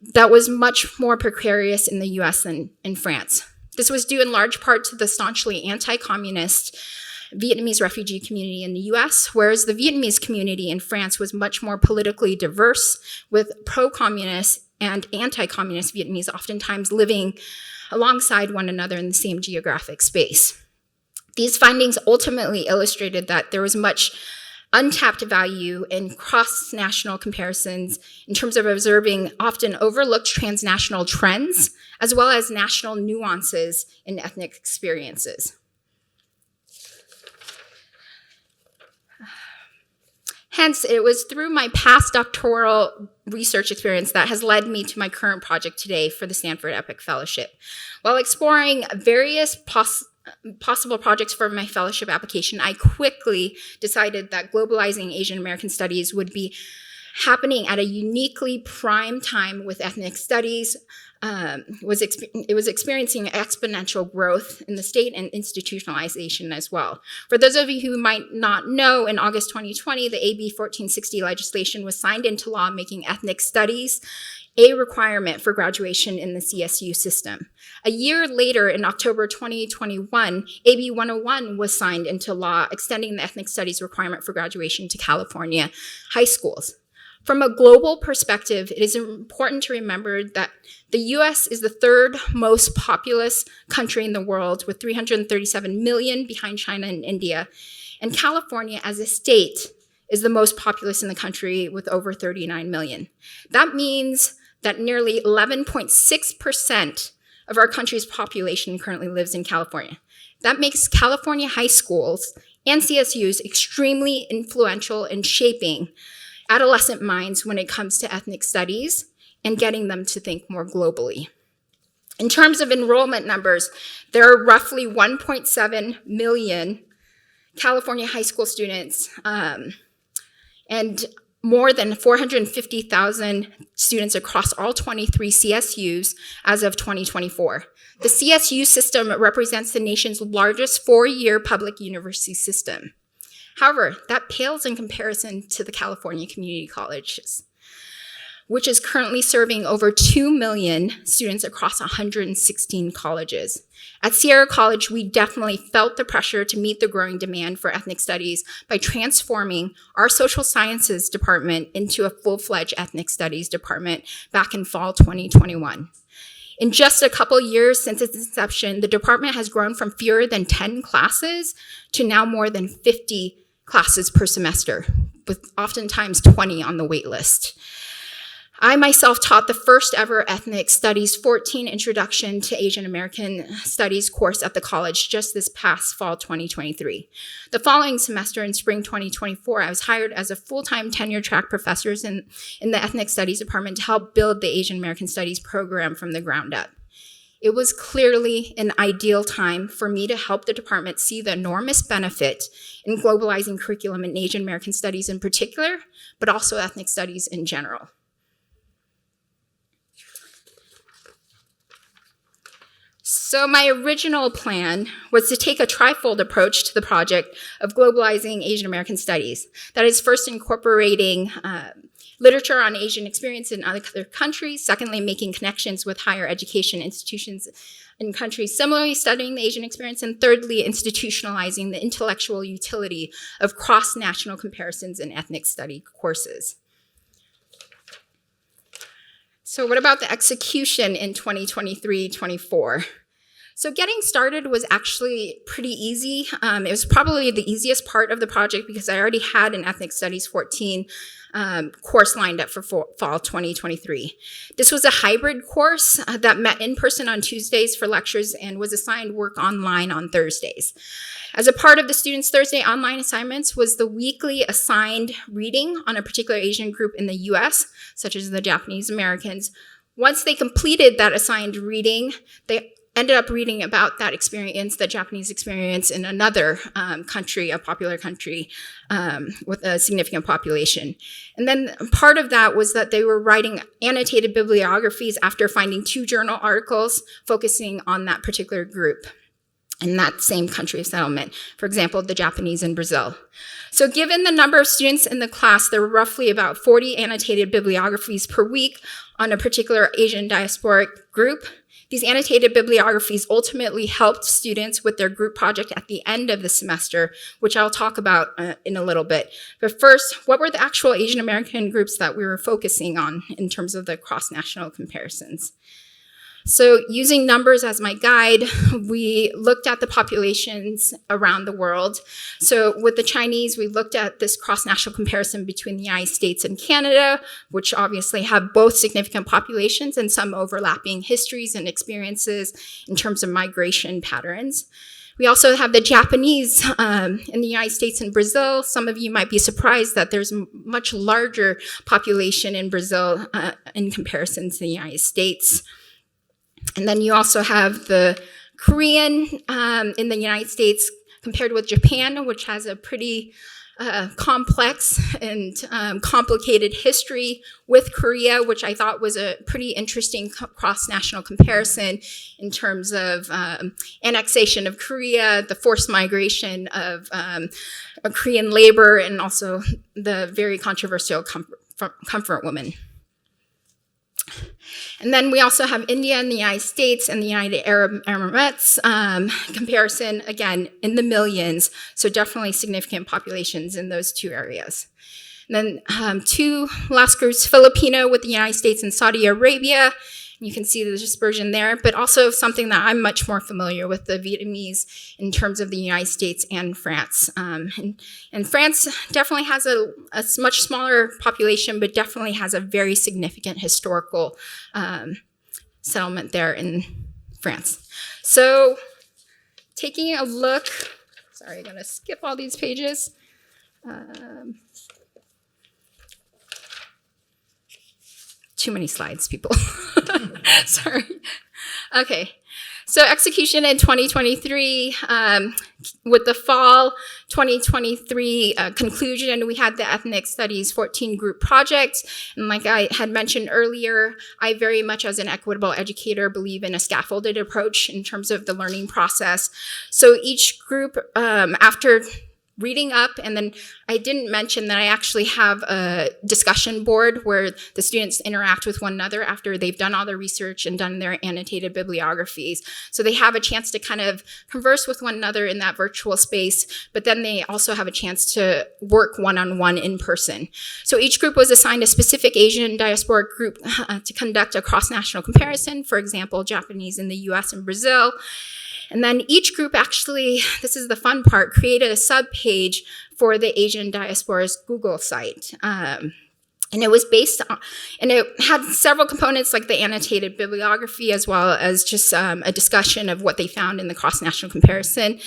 that was much more precarious in the US than in France. This was due in large part to the staunchly anti-communist Vietnamese refugee community in the US, whereas the Vietnamese community in France was much more politically diverse, with pro-communist and anti-communist Vietnamese oftentimes living alongside one another in the same geographic space. These findings ultimately illustrated that there was much untapped value in cross-national comparisons in terms of observing often overlooked transnational trends, as well as national nuances in ethnic experiences. Hence, it was through my past doctoral research experience that has led me to my current project today for the Stanford EPIC Fellowship. While exploring various possible projects for my fellowship application, I quickly decided that globalizing Asian American studies would be happening at a uniquely prime time with ethnic studies. It was experiencing exponential growth in the state and institutionalization as well. For those of you who might not know, in August 2020, the AB 1460 legislation was signed into law, making ethnic studies a requirement for graduation in the CSU system. A year later, in October 2021, AB 101 was signed into law, extending the ethnic studies requirement for graduation to California high schools. From a global perspective, it is important to remember that the US is the third most populous country in the world, with 337 million behind China and India. And California as a state is the most populous in the country with over 39 million. That means that nearly 11.6% of our country's population currently lives in California. That makes California high schools and CSUs extremely influential in shaping adolescent minds when it comes to ethnic studies and getting them to think more globally. In terms of enrollment numbers, there are roughly 1.7 million California high school students and more than 450,000 students across all 23 CSUs as of 2024. The CSU system represents the nation's largest four-year public university system. However, that pales in comparison to the California community colleges, which is currently serving over 2 million students across 116 colleges. At Sierra College, we definitely felt the pressure to meet the growing demand for ethnic studies by transforming our social sciences department into a full-fledged ethnic studies department back in fall 2021. In just a couple years since its inception, the department has grown from fewer than 10 classes to now more than 50 classes per semester, with oftentimes 20 on the wait list. I myself taught the first ever Ethnic Studies 14 Introduction to Asian American Studies course at the college just this past fall 2023. The following semester in spring 2024, I was hired as a full-time tenure track professor in the Ethnic Studies department to help build the Asian American Studies program from the ground up. It was clearly an ideal time for me to help the department see the enormous benefit in globalizing curriculum in Asian American Studies in particular, but also ethnic studies in general. So my original plan was to take a trifold approach to the project of globalizing Asian American studies. That is, first incorporating literature on Asian experience in other countries, secondly, making connections with higher education institutions in countries similarly studying the Asian experience, and thirdly, institutionalizing the intellectual utility of cross-national comparisons in ethnic study courses. So what about the execution in 2023-24? So getting started was actually pretty easy. It was probably the easiest part of the project because I already had an Ethnic Studies 14 course lined up for fall 2023. This was a hybrid course that met in person on Tuesdays for lectures and was assigned work online on Thursdays. As a part of the students' Thursday online assignments was the weekly assigned reading on a particular Asian group in the US, such as the Japanese Americans. Once they completed that assigned reading, they ended up reading about that experience, the Japanese experience, in another country, a popular country with a significant population. And then part of that was that they were writing annotated bibliographies after finding 2 journal articles focusing on that particular group in that same country of settlement, for example, the Japanese in Brazil. So given the number of students in the class, there were roughly about 40 annotated bibliographies per week on a particular Asian diasporic group. These annotated bibliographies ultimately helped students with their group project at the end of the semester, which I'll talk about in a little bit. But first, what were the actual Asian American groups that we were focusing on in terms of the cross-national comparisons? So using numbers as my guide, we looked at the populations around the world. So with the Chinese, we looked at this cross-national comparison between the United States and Canada, which obviously have both significant populations and some overlapping histories and experiences in terms of migration patterns. We also have the Japanese in the United States and Brazil. Some of you might be surprised that there's a much larger population in Brazil in comparison to the United States. And then you also have the Korean in the United States compared with Japan, which has a pretty complex and complicated history with Korea, which I thought was a pretty interesting cross-national comparison in terms of annexation of Korea, the forced migration of Korean labor, and also the very controversial comfort woman. And then we also have India and the United States and the United Arab Emirates comparison, again, in the millions, so definitely significant populations in those 2 areas. And then 2 last groups, Filipino with the United States and Saudi Arabia. You can see the dispersion there, but also something that I'm much more familiar with, the Vietnamese in terms of the United States and France. And France definitely has a much smaller population, but definitely has a very significant historical settlement there in France. So taking a look, sorry, I'm gonna skip all these pages. Too many slides, people. Sorry. Okay. So execution in 2023, with the fall 2023 conclusion, we had the ethnic studies 14 group project. And like I had mentioned earlier, I very much as an equitable educator believe in a scaffolded approach in terms of the learning process. So each group, after reading up, and then I didn't mention that I actually have a discussion board where the students interact with one another after they've done all their research and done their annotated bibliographies. So they have a chance to kind of converse with one another in that virtual space, but then they also have a chance to work one-on-one in person. So each group was assigned a specific Asian diasporic group to conduct a cross-national comparison, for example, Japanese in the US and Brazil. And then each group actually, this is the fun part, created a sub-page for the Asian Diaspora's Google site. And it was based on, and it had several components like the annotated bibliography as well as just a discussion of what they found in the cross-national comparison.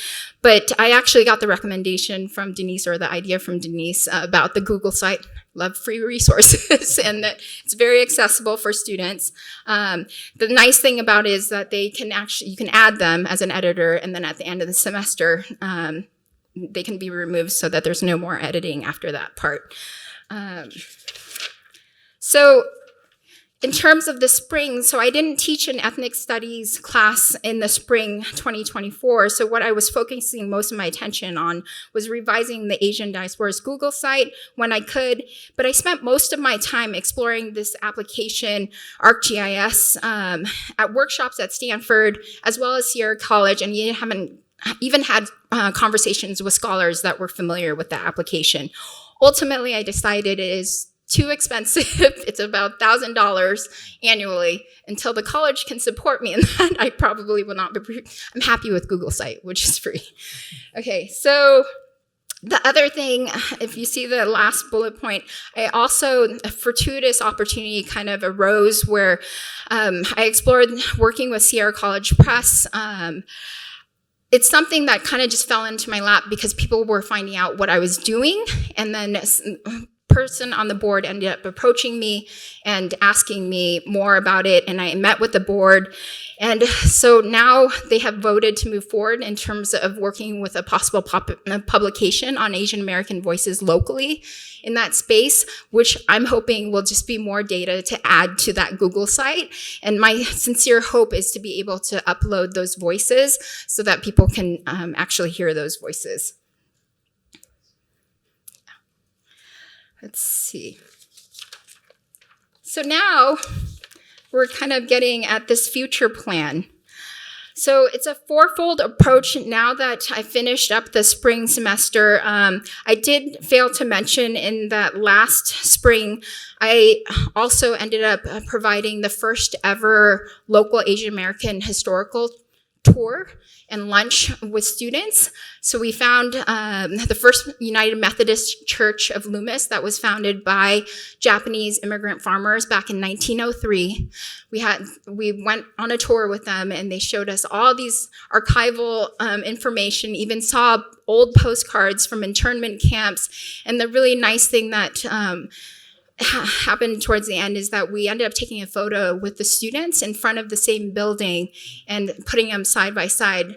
But I actually got the recommendation from Denise, or the idea from Denise, about the Google site. Love free resources and that it's very accessible for students. The nice thing about it is that they can actually, you can add them as an editor, and then at the end of the semester, they can be removed so that there's no more editing after that part. So in terms of the spring, so I didn't teach an ethnic studies class in the spring 2024. So what I was focusing most of my attention on was revising the Asian Diaspora's Google site when I could, but I spent most of my time exploring this application, ArcGIS, at workshops at Stanford, as well as Sierra College, and you haven't even had conversations with scholars that were familiar with the application. Ultimately, I decided it is too expensive. It's about $1,000 annually. Until the college can support me in that, I probably will not be, I'm happy with Google site, which is free. Okay, so the other thing, if you see the last bullet point, I also, a fortuitous opportunity kind of arose where I explored working with Sierra College Press. It's something that kind of just fell into my lap because people were finding out what I was doing, and then person on the board ended up approaching me and asking me more about it, and I met with the board. And so now they have voted to move forward in terms of working with a possible publication on Asian American voices locally in that space, which I'm hoping will just be more data to add to that Google site. And my sincere hope is to be able to upload those voices so that people can actually hear those voices. Let's see. So now we're kind of getting at this future plan. So it's a fourfold approach now that I finished up the spring semester. I did fail to mention in that last spring, I also ended up providing the first ever local Asian American historical tour and lunch with students. So we found the first United Methodist Church of Loomis that was founded by Japanese immigrant farmers back in 1903. We went on a tour with them, and they showed us all these archival information, even saw old postcards from internment camps. And the really nice thing that happened towards the end is that we ended up taking a photo with the students in front of the same building and putting them side by side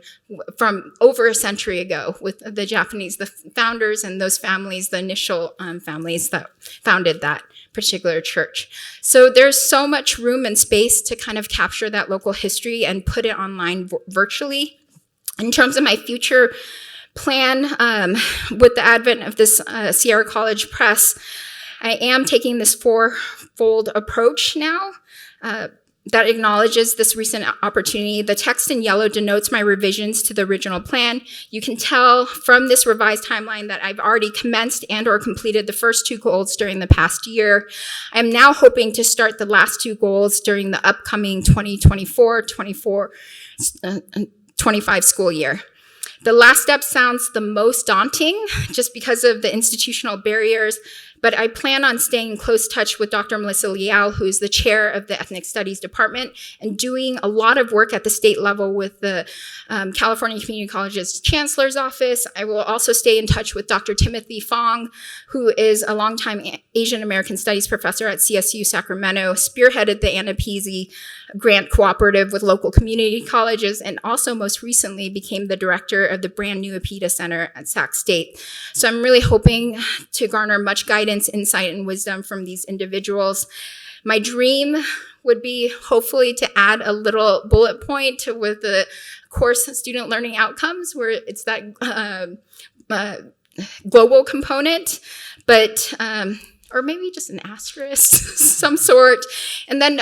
from over a century ago with the Japanese, the founders and those families, the initial families that founded that particular church. So there's so much room and space to kind of capture that local history and put it online virtually. In terms of my future plan, with the advent of this Sierra College Press, I am taking this fourfold approach now. that acknowledges this recent opportunity. The text in yellow denotes my revisions to the original plan. You can tell from this revised timeline that I've already commenced and or completed the first 2 goals during the past year. I'm now hoping to start the last 2 goals during the upcoming 2024-25 school year. The last step sounds the most daunting just because of the institutional barriers, but I plan on staying in close touch with Dr. Melissa Liao, who is the chair of the Ethnic Studies Department, and doing a lot of work at the state level with the California Community College's Chancellor's Office. I will also stay in touch with Dr. Timothy Fong, who is a longtime Asian American Studies professor at CSU Sacramento, spearheaded the Anna Peasy Grant Cooperative with local community colleges, and also most recently became the director of the brand new APITA Center at Sac State. So I'm really hoping to garner much guidance, insight, and wisdom from these individuals. My dream would be hopefully to add a little bullet point with the course student learning outcomes, where it's that global component, but or maybe just an asterisk, some sort. And then,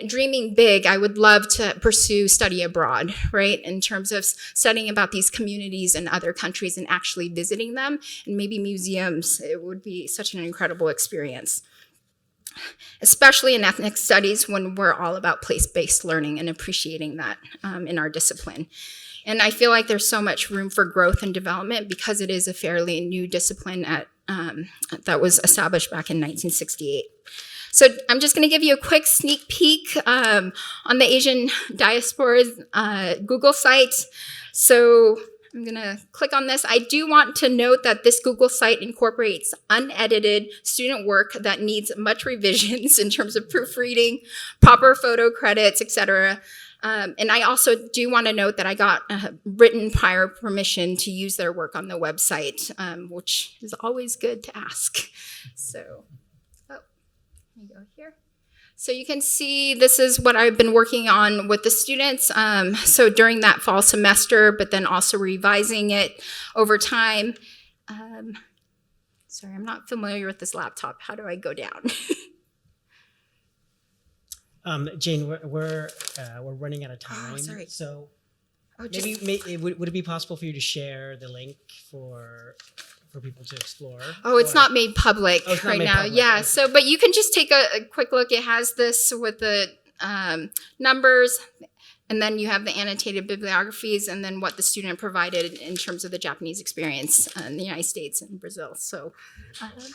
dreaming big, I would love to pursue study abroad, right? In terms of studying about these communities in other countries and actually visiting them, and maybe museums. It would be such an incredible experience, especially in ethnic studies when we're all about place-based learning and appreciating that in our discipline. And I feel like there's so much room for growth and development because it is a fairly new discipline that was established back in 1968. So I'm just going to give you a quick sneak peek on the Asian Diaspora's Google site. So I'm going to click on this. I do want to note that this Google site incorporates unedited student work that needs much revisions in terms of proofreading, proper photo credits, etc. And I also do want to note that I got written prior permission to use their work on the website, which is always good to ask. So, let me go here. So you can see this is what I've been working on with the students. So during that fall semester, but then also revising it over time. Sorry, I'm not familiar with this laptop. How do I go down? Jane, we're running out of time. Oh, sorry. So Oh, maybe would it be possible for you to share the link for people to explore? Oh, it's not made public Oh, it's not right made now. public. Yeah. Okay. So, but you can just take a quick look. It has this with the numbers, and then you have the annotated bibliographies, and then what the student provided in terms of the Japanese experience in the United States and Brazil. So, thank you.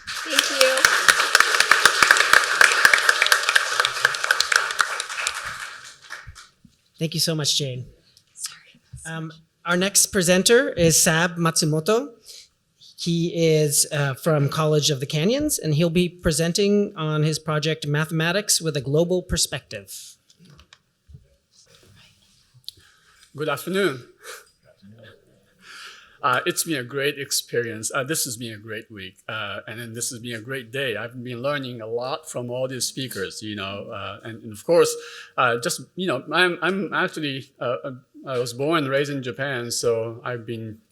Thank you so much, Jane. Our next presenter is Sab Matsumoto. He is from College of the Canyons, and he'll be presenting on his project Mathematics with a Global Perspective. Good afternoon. It's been a great experience. This has been a great week, and then this has been a great day. I've been learning a lot from all these speakers, and of course, I'm actually, I was born and raised in Japan, so I've been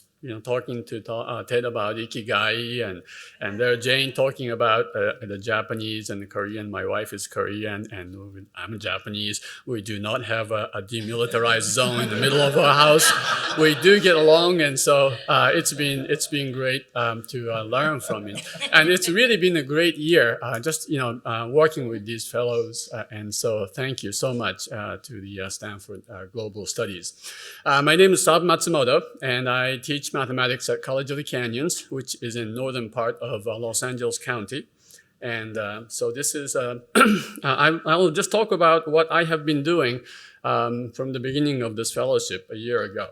talking to Ted about Ikigai, and there Jane talking about the Japanese and the Korean. My wife is Korean, and I'm Japanese. We do not have a demilitarized zone in the middle of our house. We do get along, and so it's been great to learn from it. And it's really been a great year, working with these fellows. And so thank you so much to the Stanford Global Studies. My name is Sab Matsumoto, and I teach mathematics at College of the Canyons, which is in northern part of Los Angeles County. And so this is, I will just talk about what I have been doing from the beginning of this fellowship a year ago.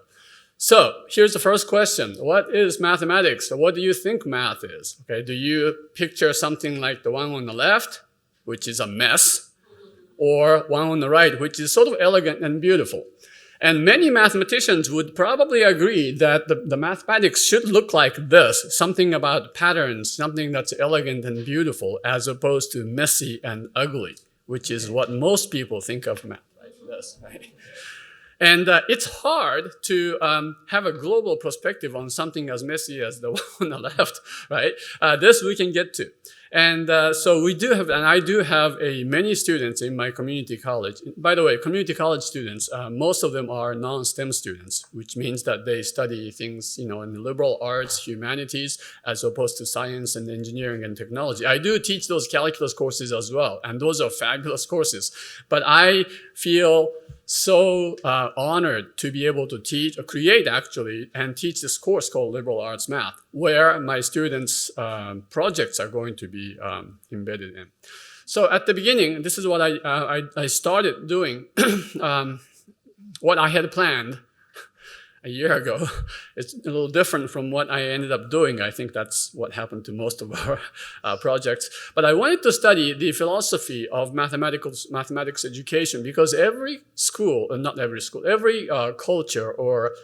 So here's the first question. What is mathematics? What do you think math is? Okay, do you picture something like the one on the left, which is a mess, or one on the right, which is sort of elegant and beautiful? And many mathematicians would probably agree that the mathematics should look like this, something about patterns, something that's elegant and beautiful, as opposed to messy and ugly, which is what most people think of math, like this, right? And it's hard to have a global perspective on something as messy as the one on the left, right? This we can get to. And so we do have, and I do have many students in my community college. By the way, community college students, most of them are non-STEM students, which means that they study things, in the liberal arts, humanities, as opposed to science and engineering and technology. I do teach those calculus courses as well, and those are fabulous courses. But I feel so honored to be able to teach, or create actually, and teach this course called Liberal Arts Math, where my students' projects are going to be embedded in. So at the beginning, this is what I started doing, what I had planned a year ago. It's a little different from what I ended up doing. I think that's what happened to most of our projects. But I wanted to study the philosophy of mathematics education, because every school, not every school, every culture or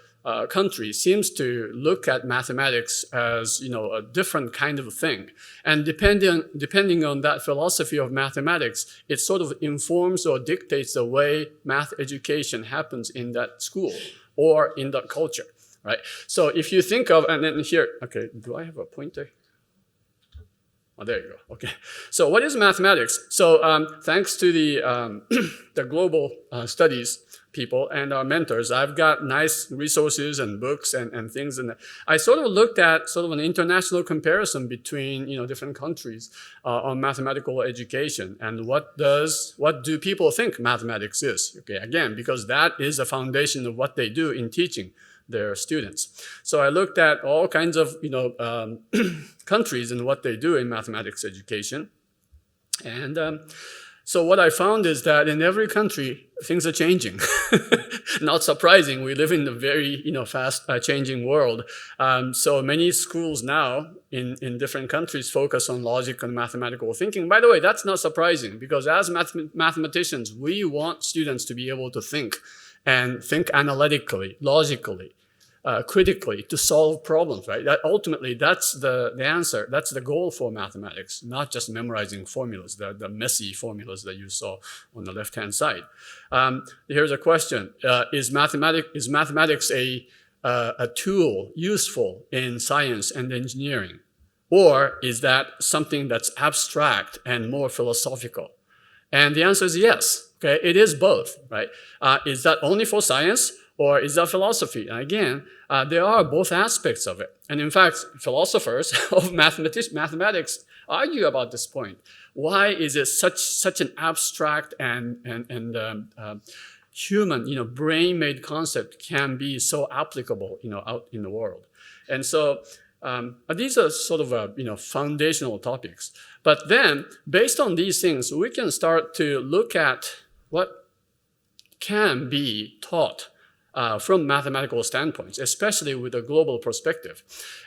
country seems to look at mathematics as a different kind of thing, and depending on that philosophy of mathematics, it sort of informs or dictates the way math education happens in that school or in that culture, right? So if you think of, and then here, okay, do I have a pointer? Oh, there you go. Okay. So what is mathematics? So thanks to the global studies people and our mentors, I've got nice resources and books and things. And I sort of looked at sort of an international comparison between different countries on mathematical education, and what do people think mathematics is? Okay, again, because that is the foundation of what they do in teaching their students. So I looked at all kinds of countries and what they do in mathematics education, and so what I found is that in every country, things are changing. Not surprising. We live in a very fast changing world. So many schools now in different countries focus on logic and mathematical thinking. By the way, that's not surprising, because as mathematicians, we want students to be able to think, and think analytically, logically, critically, to solve problems, right? Ultimately, that's the answer. That's the goal for mathematics, not just memorizing formulas, the messy formulas that you saw on the left-hand side. Here's a question. Is mathematics a tool useful in science and engineering? Or is that something that's abstract and more philosophical? And the answer is yes. Okay, it is both, right? Is that only for science, or is that philosophy? And again, there are both aspects of it. And in fact, philosophers of mathematics argue about this point. Why is it such an abstract and human, brain-made concept can be so applicable, out in the world? And so these are sort of, foundational topics. But then, based on these things, we can start to look at what can be taught from mathematical standpoints, especially with a global perspective.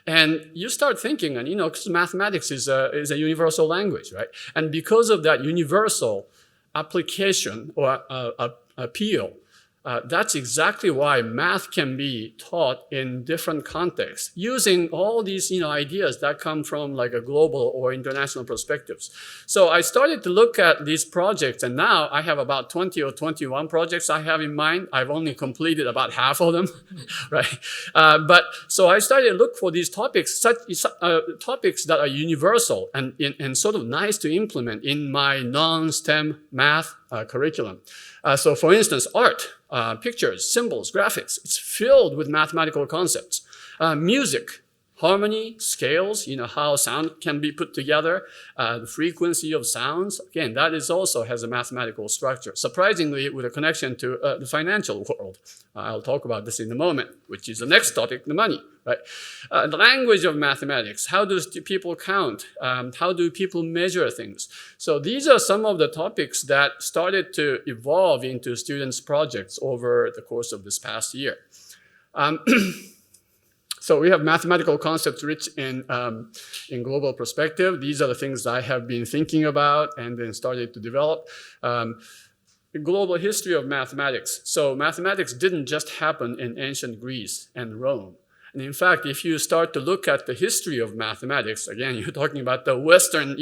And you start thinking, and because mathematics is a universal language, right? And because of that universal application or appeal, that's exactly why math can be taught in different contexts, using all these ideas that come from like a global or international perspectives. So I started to look at these projects, and now I have about 20 or 21 projects I have in mind. I've only completed about half of them, right? But so I started to look for these topics, topics that are universal and sort of nice to implement in my non-STEM math curriculum. So for instance, art, pictures, symbols, graphics, it's filled with mathematical concepts. Music, harmony, scales, how sound can be put together, the frequency of sounds. Again, that is also has a mathematical structure, surprisingly with a connection to the financial world. I'll talk about this in a moment, which is the next topic, the money, right? The language of mathematics, how do people count? How do people measure things? So these are some of the topics that started to evolve into students' projects over the course of this past year. So we have mathematical concepts rich in global perspective. These are the things I have been thinking about and then started to develop. The global history of mathematics. So mathematics didn't just happen in ancient Greece and Rome. And in fact, if you start to look at the history of mathematics, again, you're talking about the Western,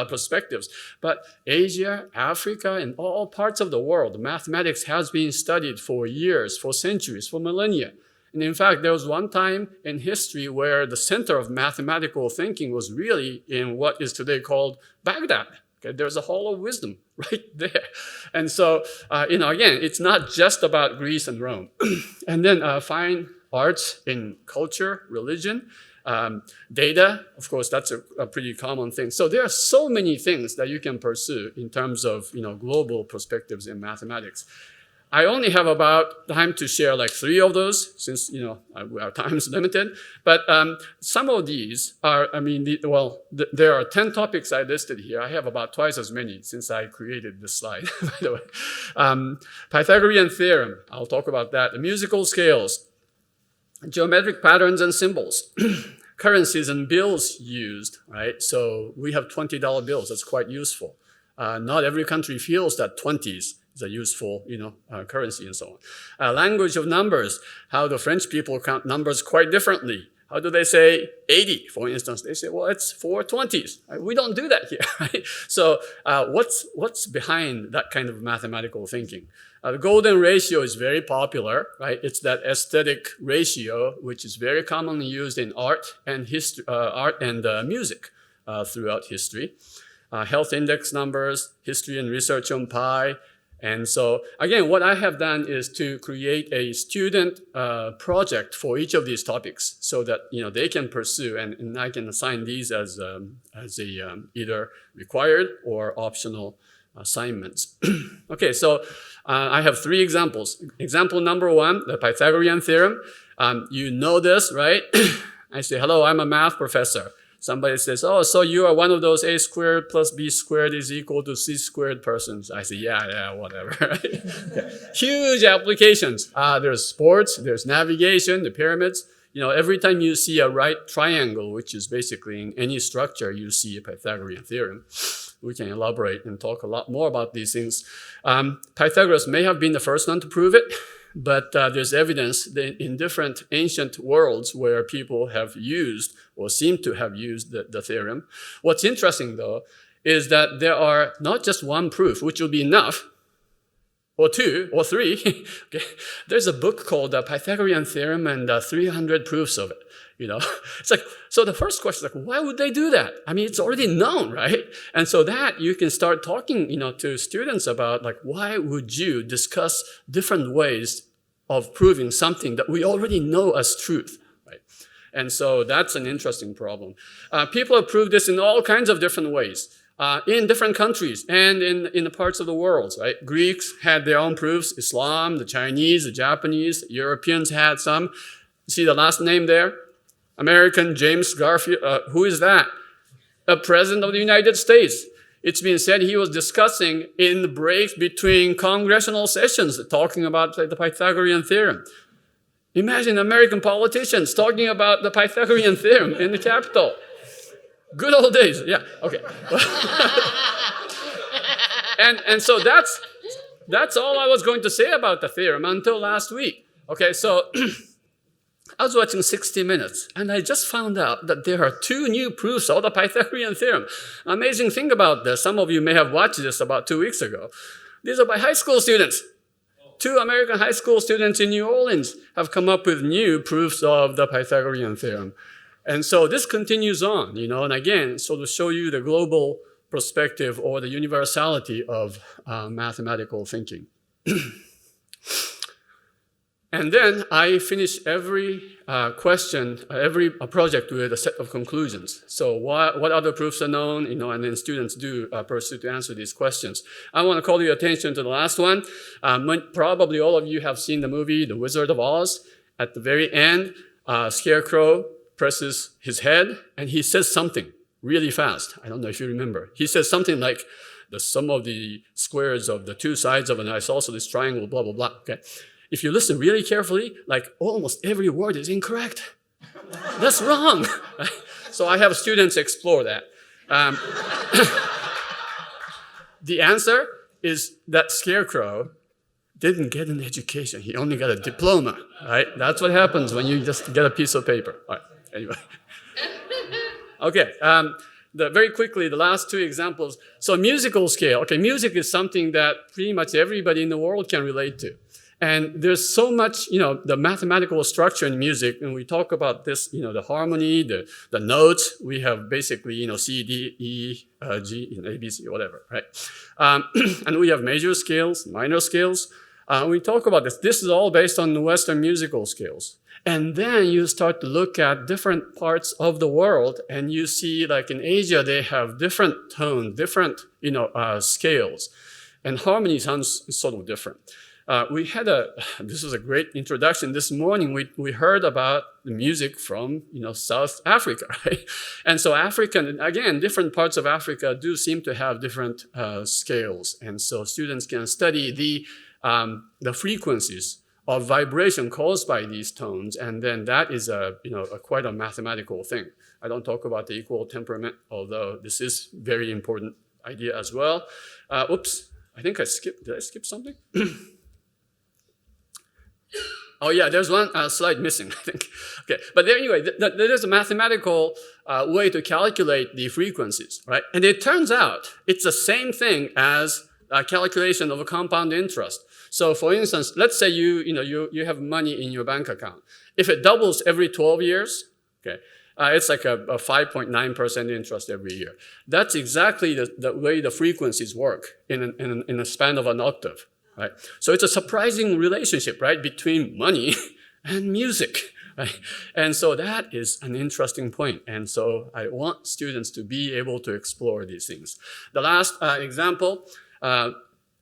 perspectives, but Asia, Africa, and all parts of the world, mathematics has been studied for years, for centuries, for millennia. And in fact, there was one time in history where the center of mathematical thinking was really in what is today called Baghdad. Okay, there's a hall of wisdom right there. And so, again, it's not just about Greece and Rome. And then fine arts in culture, religion, data, of course, that's a pretty common thing. So there are so many things that you can pursue in terms of, global perspectives in mathematics. I only have about time to share like 3 of those since, our time is limited. But some of these are, there are 10 topics I listed here. I have about twice as many since I created this slide, by the way. Pythagorean theorem, I'll talk about that. The musical scales, geometric patterns and symbols, currencies and bills used, right? So we have $20 bills. That's quite useful. Not every country feels that 20s is a useful, currency and so on. Language of numbers, how the French people count numbers quite differently. How do they say 80, for instance? They say, well, it's 4 20s. We don't do that here, right? So what's behind that kind of mathematical thinking? The golden ratio is very popular, right? It's that aesthetic ratio, which is very commonly used in art and music throughout history. Health index numbers, history and research on pi. And so, again, what I have done is to create a student project for each of these topics so that, they can pursue, and I can assign these as either required or optional assignments. Okay, so I have 3 examples. Example number 1, the Pythagorean theorem. You know this, right? I say, hello, I'm a math professor. Somebody says, oh, so you are one of those a squared plus b squared is equal to c squared persons. I say, yeah, whatever. Okay. Huge applications. There's sports, there's navigation, the pyramids. Every time you see a right triangle, which is basically in any structure, you see a Pythagorean theorem. We can elaborate and talk a lot more about these things. Pythagoras may have been the first one to prove it, but there's evidence that in different ancient worlds where people have used or seem to have used the theorem. What's interesting, though, is that there are not just one proof, which will be enough, or 2 or 3. Okay. There's a book called The Pythagorean Theorem and 300 Proofs of it. It's like, so the first question is like, why would they do that? I mean, it's already known, right? And so that you can start talking, to students about like, why would you discuss different ways of proving something that we already know as truth, right? And so that's an interesting problem. People have proved this in all kinds of different ways. In different countries and in the parts of the world, right? Greeks had their own proofs, Islam, the Chinese, the Japanese, the Europeans had some. See the last name there? American James Garfield. Who is that? A president of the United States. It's been said he was discussing in the breaks between congressional sessions, talking about the Pythagorean theorem. Imagine American politicians talking about the Pythagorean theorem in the Capitol. Good old days, yeah, okay. and so that's all I was going to say about the theorem until last week. Okay, so I was watching 60 Minutes, and I just found out that there are 2 new proofs of the Pythagorean theorem. Amazing thing about this, some of you may have watched this about 2 weeks ago. These are by high school students. 2 American high school students in New Orleans have come up with new proofs of the Pythagorean theorem. And so this continues on, and again, so to show you the global perspective or the universality of mathematical thinking. And then I finish every question, every project with a set of conclusions. So what other proofs are known, and then students do pursue to answer these questions. I want to call your attention to the last one. Probably all of you have seen the movie The Wizard of Oz. At the very end, Scarecrow presses his head and he says something really fast. I don't know if you remember. He says something like, the sum of the squares of the 2 sides of an isosceles triangle, blah, blah, blah. Okay. If you listen really carefully, like almost every word is incorrect. That's wrong. So I have students explore that. The answer is that Scarecrow didn't get an education. He only got a diploma, right? That's what happens when you just get a piece of paper. All right, anyway. Okay, very quickly, the last 2 examples. So musical scale. Okay, music is something that pretty much everybody in the world can relate to. And there's so much, the mathematical structure in music, and we talk about this, the harmony, the notes. We have basically, C, D, E, G, A, B, C, whatever, right? And we have major scales, minor scales. We talk about this. This is all based on Western musical scales. And then you start to look at different parts of the world, and you see, like in Asia, they have different tones, different, scales. And harmony sounds sort of different. This was a great introduction. This morning, we heard about the music from, South Africa, right? And so again, different parts of Africa do seem to have different scales. And so students can study the frequencies of vibration caused by these tones. And then that is quite a mathematical thing. I don't talk about the equal temperament, although this is very important idea as well. Oops, I think did I skip something? Oh yeah, there's one slide missing, I think. Okay, but anyway, there is a mathematical way to calculate the frequencies, right? And it turns out it's the same thing as a calculation of a compound interest. So for instance, let's say you have money in your bank account. If it doubles every 12 years, okay, it's like a 5.9% interest every year. That's exactly the way the frequencies work in a span of an octave. Right? So it's a surprising relationship, right, between money and music, right? And so that is an interesting point. And so I want students to be able to explore these things. The last example,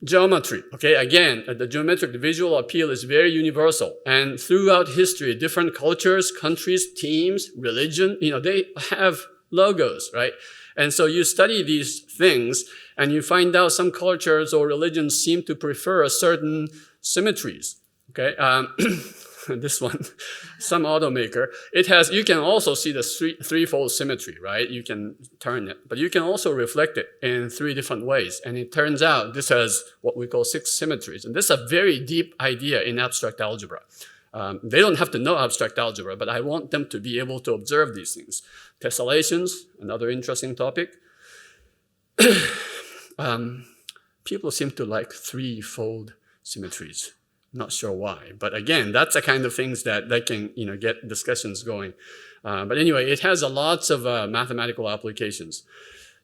geometry. Okay, again, the geometric visual appeal is very universal. And throughout history, different cultures, countries, teams, religion, they have logos, right? And so you study these things and you find out some cultures or religions seem to prefer a certain symmetries. Okay, this one, some automaker, you can also see the threefold symmetry, right? You can turn it, but you can also reflect it in 3 different ways. And it turns out this has what we call 6 symmetries. And this is a very deep idea in abstract algebra. They don't have to know abstract algebra, but I want them to be able to observe these things. Tessellations, another interesting topic. People seem to like threefold symmetries. Not sure why, but again, that's the kind of things that they can, get discussions going. But anyway, it has lots of mathematical applications.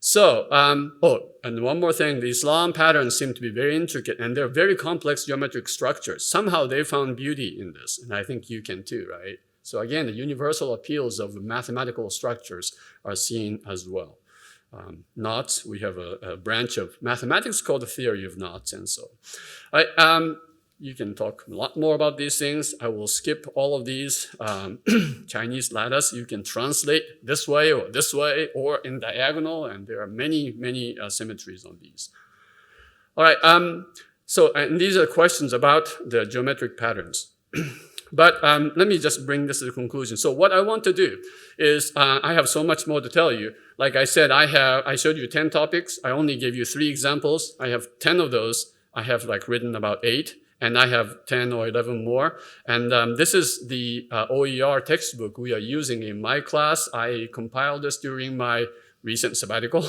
So, and one more thing, the Islam patterns seem to be very intricate and they're very complex geometric structures. Somehow they found beauty in this, and I think you can too, right? So again, the universal appeals of mathematical structures are seen as well. Knots, we have a branch of mathematics called the theory of knots, and so. You can talk a lot more about these things. I will skip all of these. Chinese lattice, you can translate this way or in diagonal, and there are many, many symmetries on these. All right, and these are questions about the geometric patterns. But let me just bring this to the conclusion. So what I want to do is, I have so much more to tell you. Like I said, I showed you 10 topics. I only gave you 3 examples. I have 10 of those. I have written about 8. And I have 10 or 11 more. And this is the OER textbook we are using in my class. I compiled this during my recent sabbatical.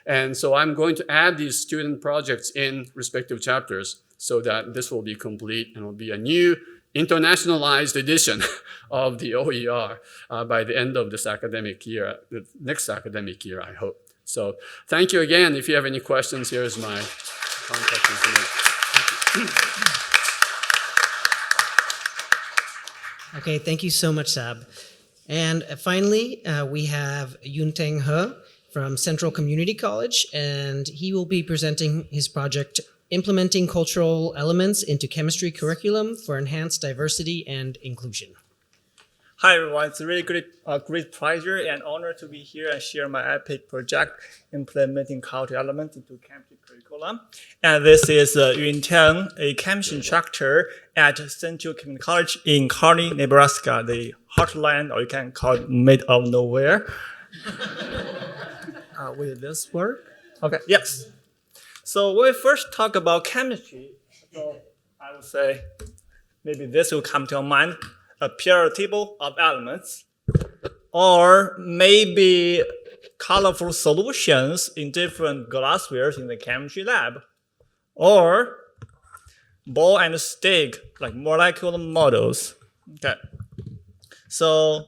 And so I'm going to add these student projects in respective chapters so that this will be complete and will be a new internationalized edition of the OER by the end of this academic year, the next academic year, I hope. So thank you again. If you have any questions, here is my contact information. Thank you. Okay, thank you so much, Sab. And finally, we have Yunteng He from Central Community College, and he will be presenting his project, Implementing Cultural Elements into Chemistry Curriculum for Enhanced Diversity and Inclusion. Hi, everyone. It's a really great pleasure and honor to be here and share my epic project, Implementing Cultural Elements into Chemistry Curriculum. And this is Yunteng, a chemistry instructor at Central Community College in Kearney, Nebraska, the heartland, or you can call it mid of nowhere. Will this work? Okay, yes. So when we first talk about chemistry, so I would say maybe this will come to your mind. A periodic table of elements, or maybe colorful solutions in different glasswares in the chemistry lab, or ball and stick, like molecular models. Okay. So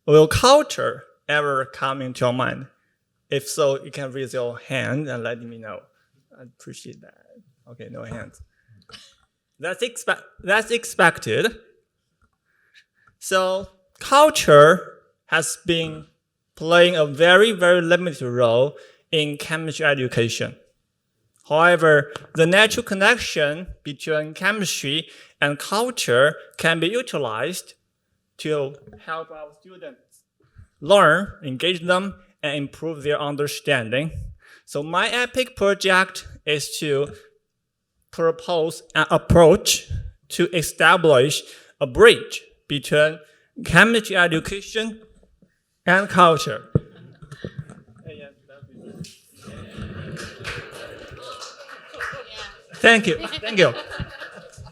will culture ever come into your mind? If so, you can raise your hand and let me know. I appreciate that. Okay, no hands. That's expected. So culture has been playing a very, very limited role in chemistry education. However, the natural connection between chemistry and culture can be utilized to help our students learn, engage them, and improve their understanding. So my EPIC project is to propose an approach to establish a bridge between chemistry education and culture. Thank you. Thank you.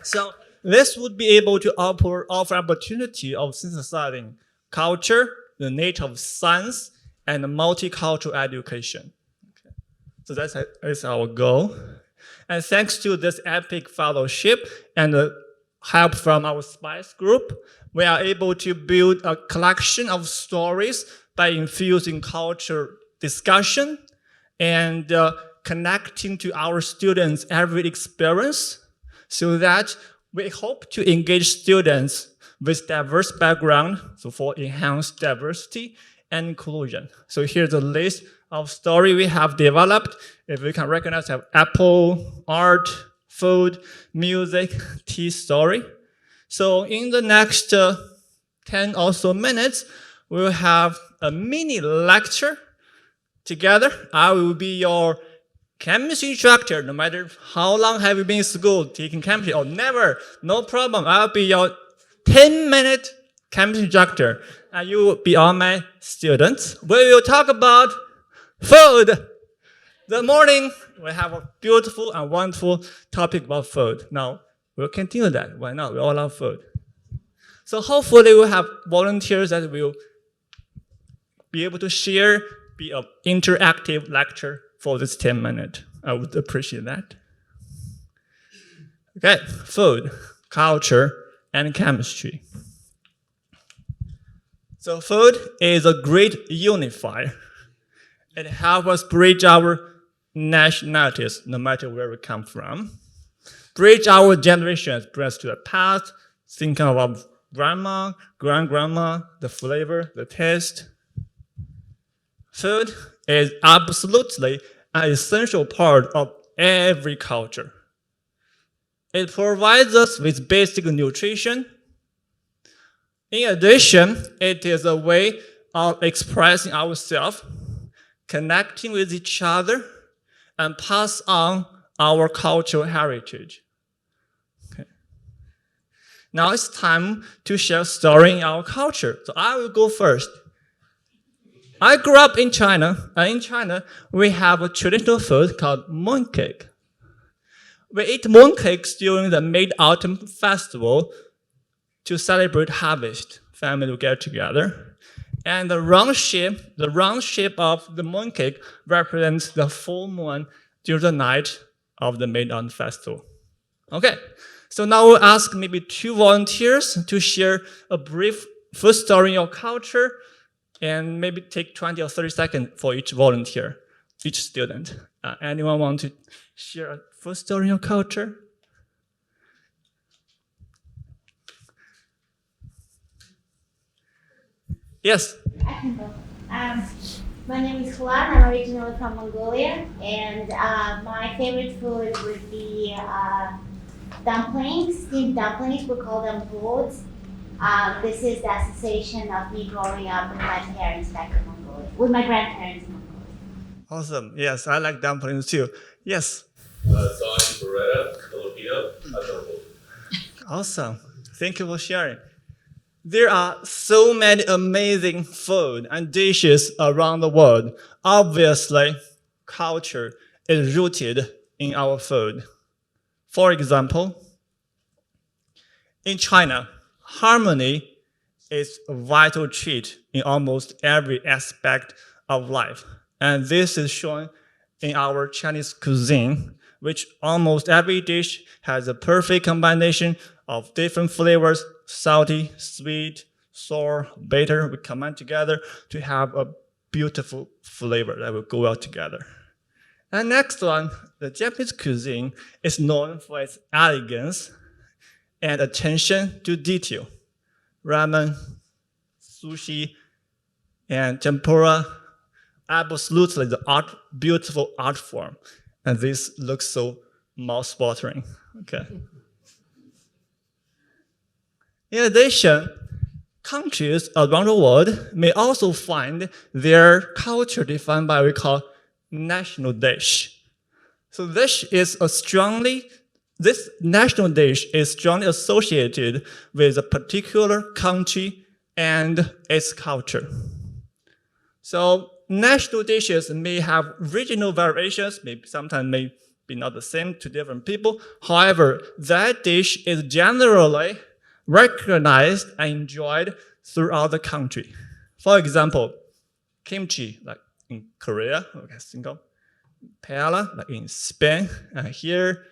So this would be able to offer opportunity of synthesizing culture, the nature of science, and multicultural education. Okay. So that's our goal. And thanks to this EPIC fellowship and the help from our SPICE group, we are able to build a collection of stories by infusing culture discussion and connecting to our students' every experience, so that we hope to engage students with diverse background, so for enhanced diversity and inclusion. So here's a list of stories we have developed. If we can recognize, have apple, art, food, music, tea story. So in the next 10 or so minutes, we'll have a mini lecture together. I will be your chemistry instructor, no matter how long have you been in school taking chemistry or never, no problem. I'll be your 10-minute chemistry instructor, and you will be all my students. We will talk about food. The morning, we have a beautiful and wonderful topic about food. Now, we'll continue that. Why not? We all love food. So hopefully we'll have volunteers that will be able to share, be an interactive lecture for this 10 minutes. I would appreciate that. Okay, food, culture, and chemistry. So food is a great unifier. It helps us bridge our nationalities, no matter where we come from. Bridge our generations, bring us to the past, thinking of our grandma, grandma, the flavor, the taste. Food is absolutely an essential part of every culture. It provides us with basic nutrition. In addition, it is a way of expressing ourselves, connecting with each other, and pass on our cultural heritage. Okay. Now it's time to share a story in our culture. So I will go first. I grew up in China, and in China, we have a traditional food called mooncake. We eat mooncakes during the Mid-Autumn Festival to celebrate harvest. Family will get together. And the round shape of the mooncake represents the full moon during the night of the Mid-Autumn Festival. Okay, so now we'll ask maybe 2 volunteers to share a brief food story in your culture, and maybe take 20 or 30 seconds for each volunteer, each student. Anyone want to share a food story in your culture? Yes. I can go. My name is Huan. I'm originally from Mongolia, and my favorite food would be dumplings, steamed dumplings. We call them bols. This is the association of me growing up with my parents back in Mongolia, with my grandparents in Mongolia. Awesome. Yes, I like dumplings too. Yes. Beretta, Filipino, adorable. Awesome. Thank you for sharing. There are so many amazing food and dishes around the world. Obviously, culture is rooted in our food. For example, in China, harmony is a vital trait in almost every aspect of life. And this is shown in our Chinese cuisine, which almost every dish has a perfect combination of different flavors, salty, sweet, sour, bitter. We combine together to have a beautiful flavor that will go well together. And next one, the Japanese cuisine is known for its elegance and attention to detail. Ramen, sushi, and tempura, absolutely the beautiful art form. And this looks so mouth-watering. Okay. In addition, countries around the world may also find their culture defined by what we call national dish. So this national dish is strongly associated with a particular country and its culture. So national dishes may have regional variations, sometimes may be not the same to different people. However, that dish is generally recognized and enjoyed throughout the country. For example, kimchi, like in Korea, okay, single. Paella, like in Spain, and here,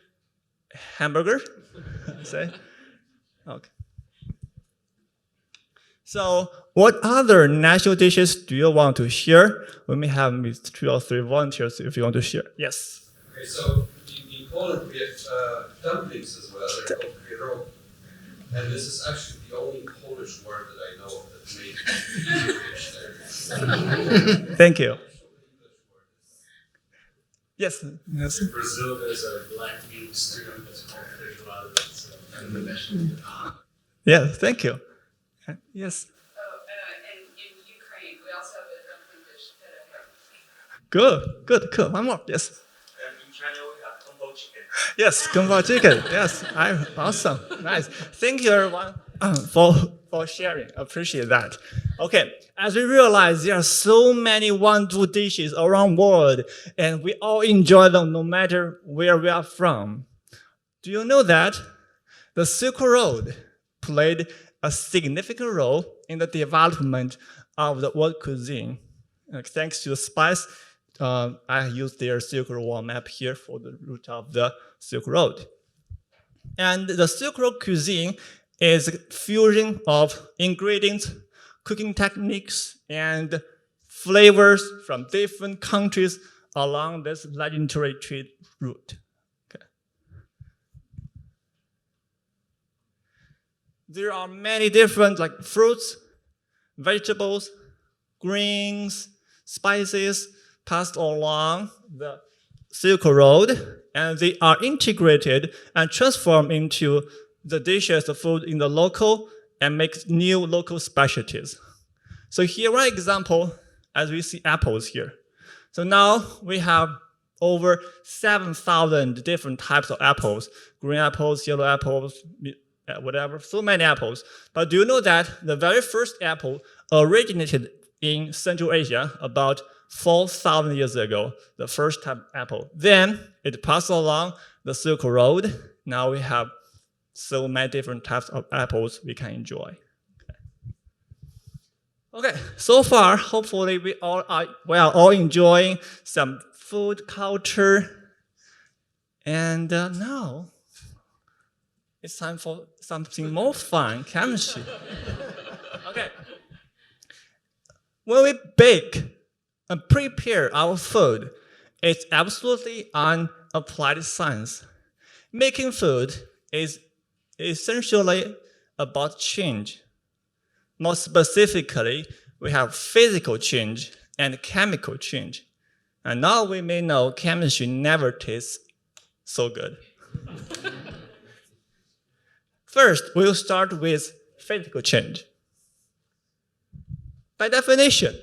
hamburger, say. Okay. So, what other national dishes do you want to share? We may have 2 or 3 volunteers if you want to share. Yes. Okay, so in Poland we have dumplings as well. They're called pierogi. And this is actually the only Polish word that I know of that made fish there. Thank you. Yes. Yes. In Brazil, there's a black bean stew that's called feijoada. Yeah, thank you. Yes. And in Ukraine, we also have a dumpling dish. Good, cool. One more, yes. In China, we have gumbo chicken. Yes, gumbo chicken. Yes, awesome, nice. Thank you, everyone, for sharing. Appreciate that. Okay, as we realize, there are so many wonderful dishes around the world, and we all enjoy them no matter where we are from. Do you know that the Silk Road played a significant role in the development of the world cuisine? Thanks to the spice, I used their Silk Road map here for the route of the Silk Road. And the Silk Road cuisine is a fusion of ingredients, cooking techniques, and flavors from different countries along this legendary trade route. Okay. There are many different fruits, vegetables, greens, spices passed along the Silk Road, and they are integrated and transformed into the dishes of food in the local and make new local specialties. So here one example, as we see apples here. So now we have over 7,000 different types of apples, green apples, yellow apples, whatever, so many apples. But do you know that the very first apple originated in Central Asia about 4,000 years ago, the first type of apple. Then it passed along the Silk Road. Now we have so many different types of apples we can enjoy. Okay, so far, hopefully we are all enjoying some food culture. And now it's time for something more fun, chemistry. Okay. When we bake and prepare our food, it's absolutely an applied science. Making food is essentially about change. More specifically, we have physical change and chemical change. And now we may know chemistry never tastes so good. First, we'll start with physical change. By definition,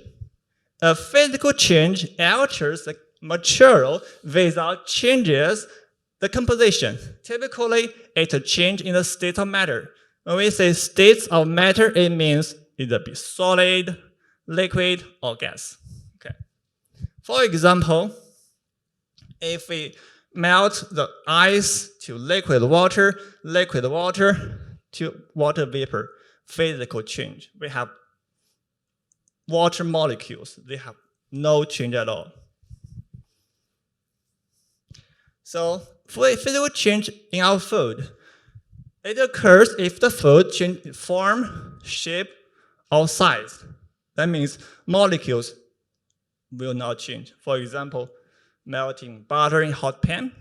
a physical change alters the material without changes the composition. Typically, it's a change in the state of matter. When we say states of matter, it means either be solid, liquid, or gas. Okay. For example, if we melt the ice to liquid water to water vapor, physical change. We have water molecules. They have no change at all. So physical change in our food, it occurs if the food change form, shape, or size. That means molecules will not change. For example, melting butter in hot pan,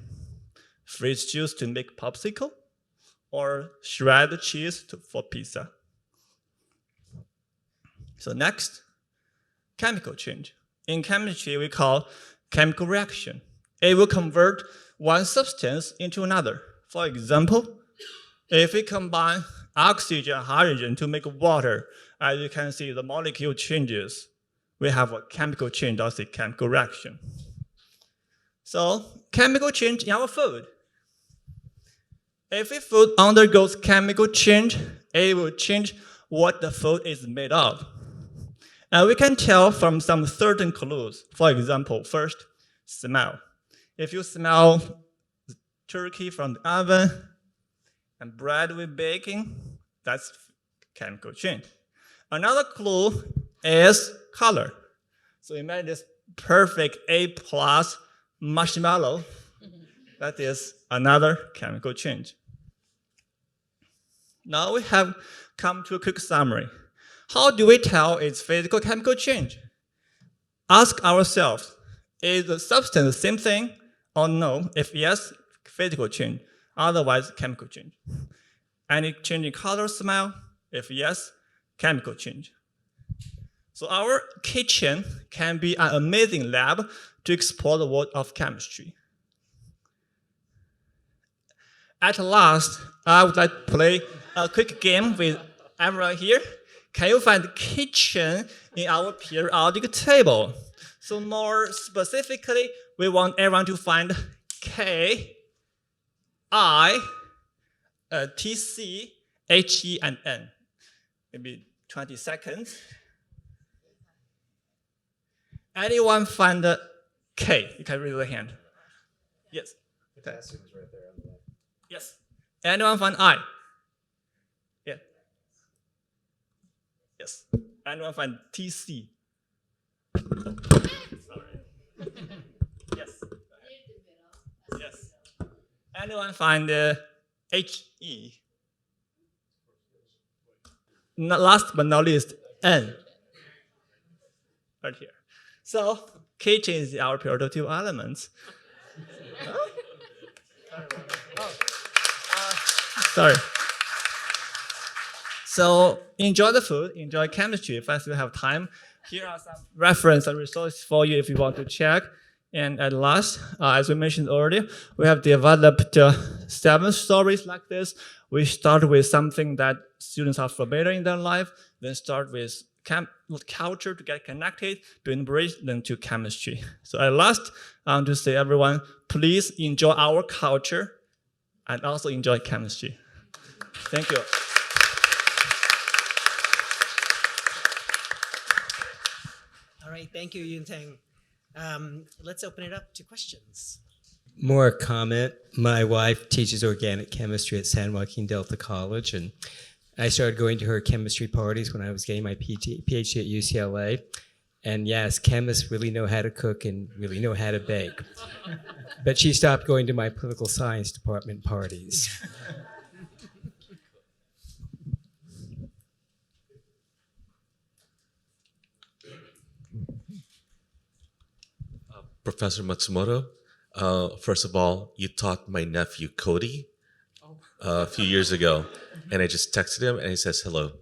freeze juice to make popsicle, or shred cheese for pizza. So next, chemical change. In chemistry, we call chemical reaction. It will convert one substance into another. For example, if we combine oxygen and hydrogen to make water, as you can see, the molecule changes. We have a chemical change, that's a chemical reaction. So, chemical change in our food. If a food undergoes chemical change, it will change what the food is made of. And we can tell from some certain clues. For example, first, smell. If you smell turkey from the oven and bread with baking, that's chemical change. Another clue is color. So imagine this perfect A+ marshmallow. That is another chemical change. Now we have come to a quick summary. How do we tell it's physical chemical change? Ask ourselves, is the substance the same thing or no? If yes, physical change. Otherwise, chemical change. Any change in color, smell? If yes, chemical change. So our kitchen can be an amazing lab to explore the world of chemistry. At last, I would like to play a quick game with everyone here. Can you find the kitchen in our periodic table? So more specifically, we want everyone to find K, I, T, C, H, E, and N. Maybe 20 seconds. Anyone find the K? You can raise your hand. Yes. Potassium is right there on the left. Yes. Anyone find I? Yeah. Yes. Anyone find TC? Yes. Yes. Anyone find HE? Last but not least, N. Right here. So, kitchen is our periodic table elements. Sorry. So enjoy the food, enjoy chemistry. If I still have time, here are some reference and resources for you if you want to check. And at last, as we mentioned earlier, we have developed 7 stories like this. We start with something that students are familiar in their life, then start with culture to get connected, to embrace them to chemistry. So at last, I want to say everyone, please enjoy our culture and also enjoy chemistry. Thank you. All right, thank you, Yunteng. Let's open it up to questions. More comment. My wife teaches organic chemistry at San Joaquin Delta College, and I started going to her chemistry parties when I was getting my PhD at UCLA. And yes, chemists really know how to cook and really know how to bake. But she stopped going to my political science department parties. Professor Matsumoto, first of all, you taught my nephew Cody a few years ago, and I just texted him, and he says hello.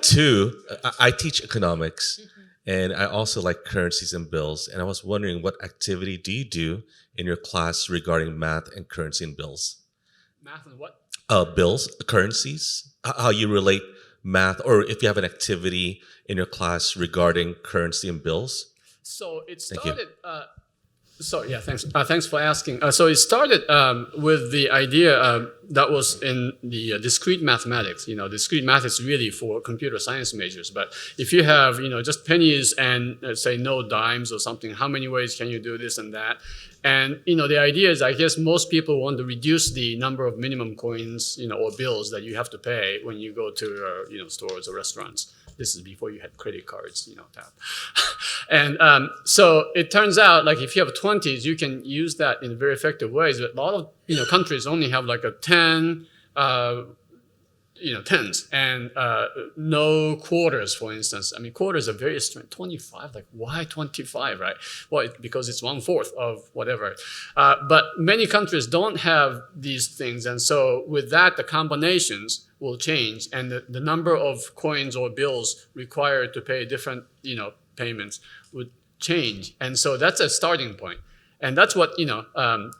2, I teach economics, and I also like currencies and bills, and I was wondering what activity do you do in your class regarding math and currency and bills? Math and what? Bills, currencies, how you relate math, or if you have an activity in your class regarding currency and bills. So it started. Thanks for asking. So it started with the idea that was in the discrete mathematics. Discrete math is really for computer science majors. But if you have, just pennies and say no dimes or something, how many ways can you do this and that? And the idea is, I guess most people want to reduce the number of minimum coins, or bills that you have to pay when you go to stores or restaurants. This is before you had credit cards, that. And so it turns out, like if you have 20s, you can use that in very effective ways. But a lot of countries only have like a 10. Tens and no quarters, for instance. I mean, quarters are very strange. 25, like why 25, right? Well, because it's 1/4 of whatever. But many countries don't have these things. And so with that, the combinations will change and the number of coins or bills required to pay different, payments would change. And so that's a starting point. And that's what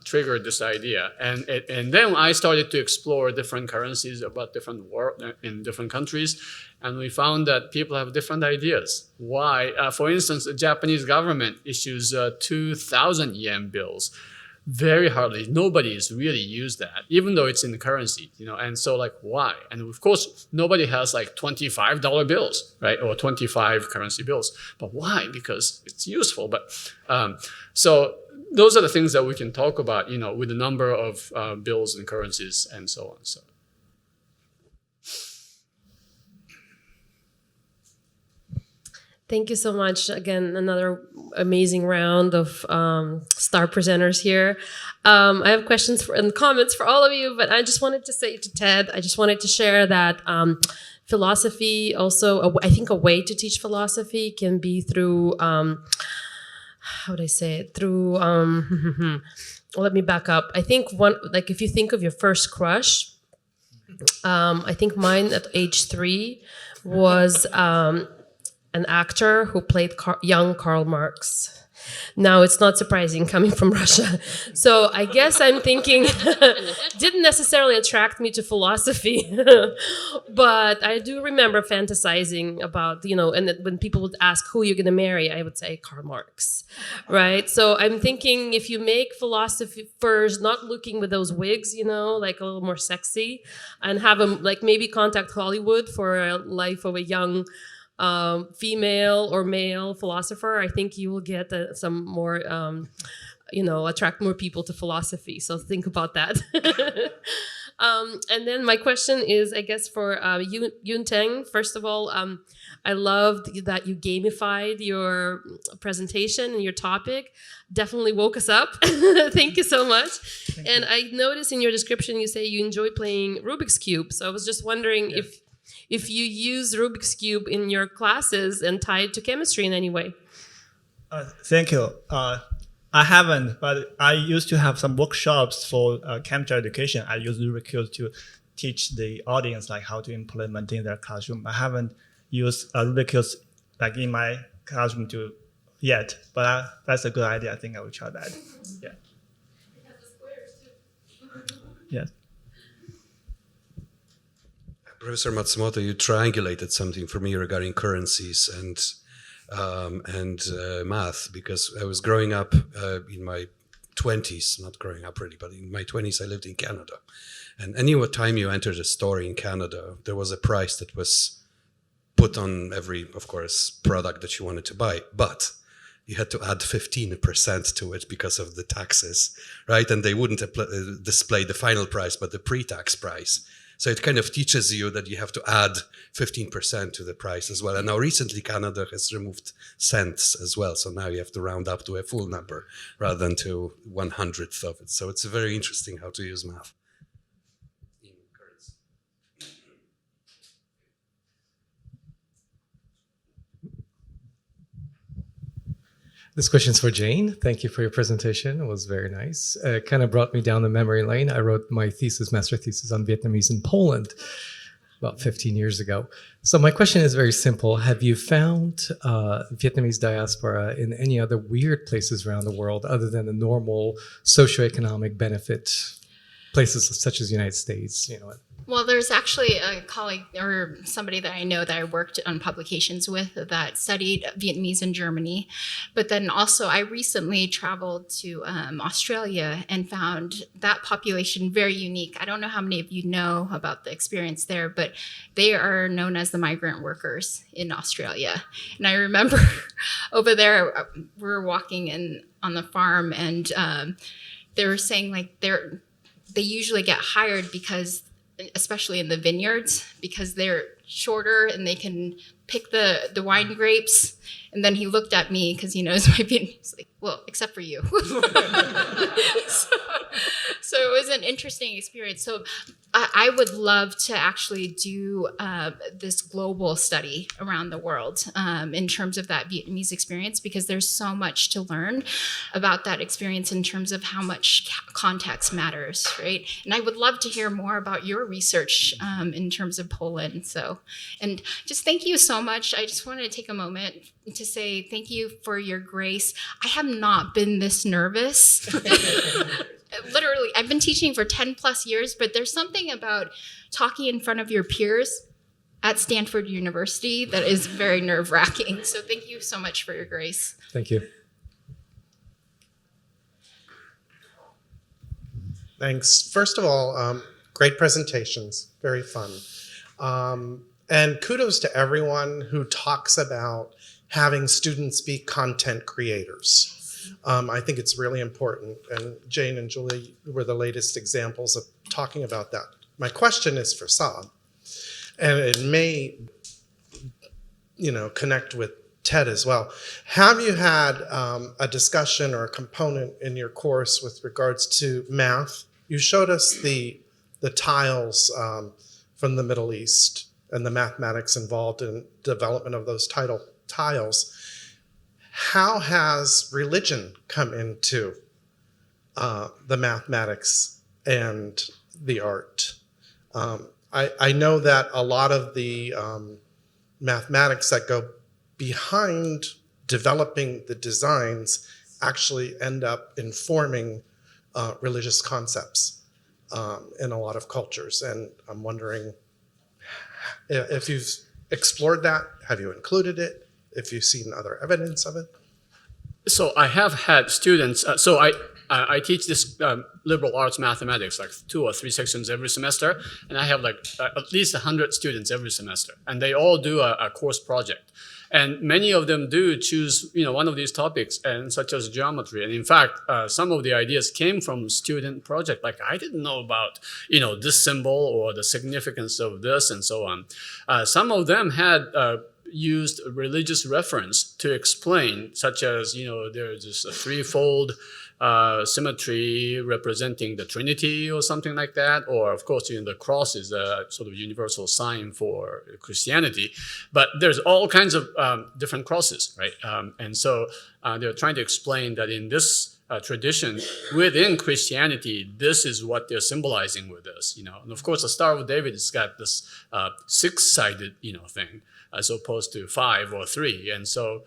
triggered this idea, and then I started to explore different currencies about different in different countries, and we found that people have different ideas. Why? For instance, the Japanese government issues 2,000 yen bills. Very hardly, nobody's really used that, even though it's in the currency, And so, like, why? And of course, nobody has like $25 bills, right, or 25 currency bills. But why? Because it's useful. But so. Those are the things that we can talk about, with the number of bills and currencies and so on. So. Thank you so much. Again, another amazing round of star presenters here. I have questions and comments for all of you, but I just wanted to say to Ted, I just wanted to share that philosophy also, I think a way to teach philosophy can be through how would I say it? Through, let me back up. I think if you think of your first crush, I think mine at age 3 was an actor who played young Karl Marx. Now, it's not surprising coming from Russia. So I guess I'm thinking, didn't necessarily attract me to philosophy, but I do remember fantasizing about, and when people would ask who you're going to marry, I would say Karl Marx, right? So I'm thinking if you make philosophy first, not looking with those wigs, like a little more sexy, and have them like maybe contact Hollywood for a life of a young female or male philosopher, I think you will get some more, attract more people to philosophy. So think about that. And then my question is, I guess, for Yunteng. First of all, I loved that you gamified your presentation and your topic. Definitely woke us up. Thank you so much. And I noticed in your description you say you enjoy playing Rubik's Cube. So I was just wondering if you use Rubik's Cube in your classes and tie it to chemistry in any way. Thank you. I haven't, but I used to have some workshops for chemistry education. I use Rubik's Cube to teach the audience like how to implement in their classroom. I haven't used Rubik's Cube like in my classroom yet, but that's a good idea. I think I will try that. Yeah. It has the squares too. Yes. Professor Matsumoto, you triangulated something for me regarding currencies and math, because I was growing up in my 20s, not growing up really, but in my 20s I lived in Canada. And any time you entered a store in Canada, there was a price that was put on every, of course, product that you wanted to buy, but you had to add 15% to it because of the taxes, right? And they wouldn't display the final price, but the pre-tax price. So it kind of teaches you that you have to add 15% to the price as well. And now recently Canada has removed cents as well. So now you have to round up to a full number rather than to 1/100th of it. So it's very interesting how to use math in currency. This question's for Jane. Thank you for your presentation. It was very nice. It kind of brought me down the memory lane. I wrote my master thesis on Vietnamese in Poland about 15 years ago. So my question is very simple. Have you found Vietnamese diaspora in any other weird places around the world other than the normal socioeconomic benefit places such as the United States? Well, there's actually a colleague or somebody that I know that I worked on publications with that studied Vietnamese in Germany. But then also I recently traveled to Australia and found that population very unique. I don't know how many of you know about the experience there, but they are known as the migrant workers in Australia. And I remember over there, we were walking on the farm and they were saying like they usually get hired because especially in the vineyards, because they're shorter and they can pick the wine grapes. And then he looked at me because he knows my Vietnamese. He's like, well, except for you. So it was an interesting experience. So I would love to actually do this global study around the world in terms of that Vietnamese experience, because there's so much to learn about that experience in terms of how much context matters, right? And I would love to hear more about your research in terms of Poland. So, and just thank you so much. I just wanted to take a moment to say thank you for your grace. I have not been this nervous. Literally, I've been teaching for 10 plus years, but there's something about talking in front of your peers at Stanford University that is very nerve-wracking. So thank you so much for your grace. Thank you. Thanks. First of all, great presentations, very fun. And kudos to everyone who talks about having students be content creators. I think it's really important, and Jane and Julie were the latest examples of talking about that. My question is for Saab, and it may, connect with Ted as well. Have you had a discussion or a component in your course with regards to math? You showed us the tiles from the Middle East and the mathematics involved in development of those tiles. How has religion come into the mathematics and the art? I know that a lot of the mathematics that go behind developing the designs actually end up informing religious concepts in a lot of cultures. And I'm wondering if you've explored that, have you included it? If you've seen other evidence of it? So I have had students, I teach this liberal arts mathematics, like 2 or 3 sections every semester, and I have like at least 100 students every semester, and they all do a course project. And many of them do choose, one of these topics, and such as geometry. And in fact, some of the ideas came from student project. Like, I didn't know about, this symbol or the significance of this and so on. Some of them had used religious reference to explain, such as, there's this threefold symmetry representing the Trinity or something like that. Or, of course, the cross is a sort of universal sign for Christianity. But there's all kinds of different crosses, right? And so they're trying to explain that in this tradition within Christianity, this is what they're symbolizing with this, And of course, the Star of David has got this 6-sided, thing, as opposed to 5 or 3. And so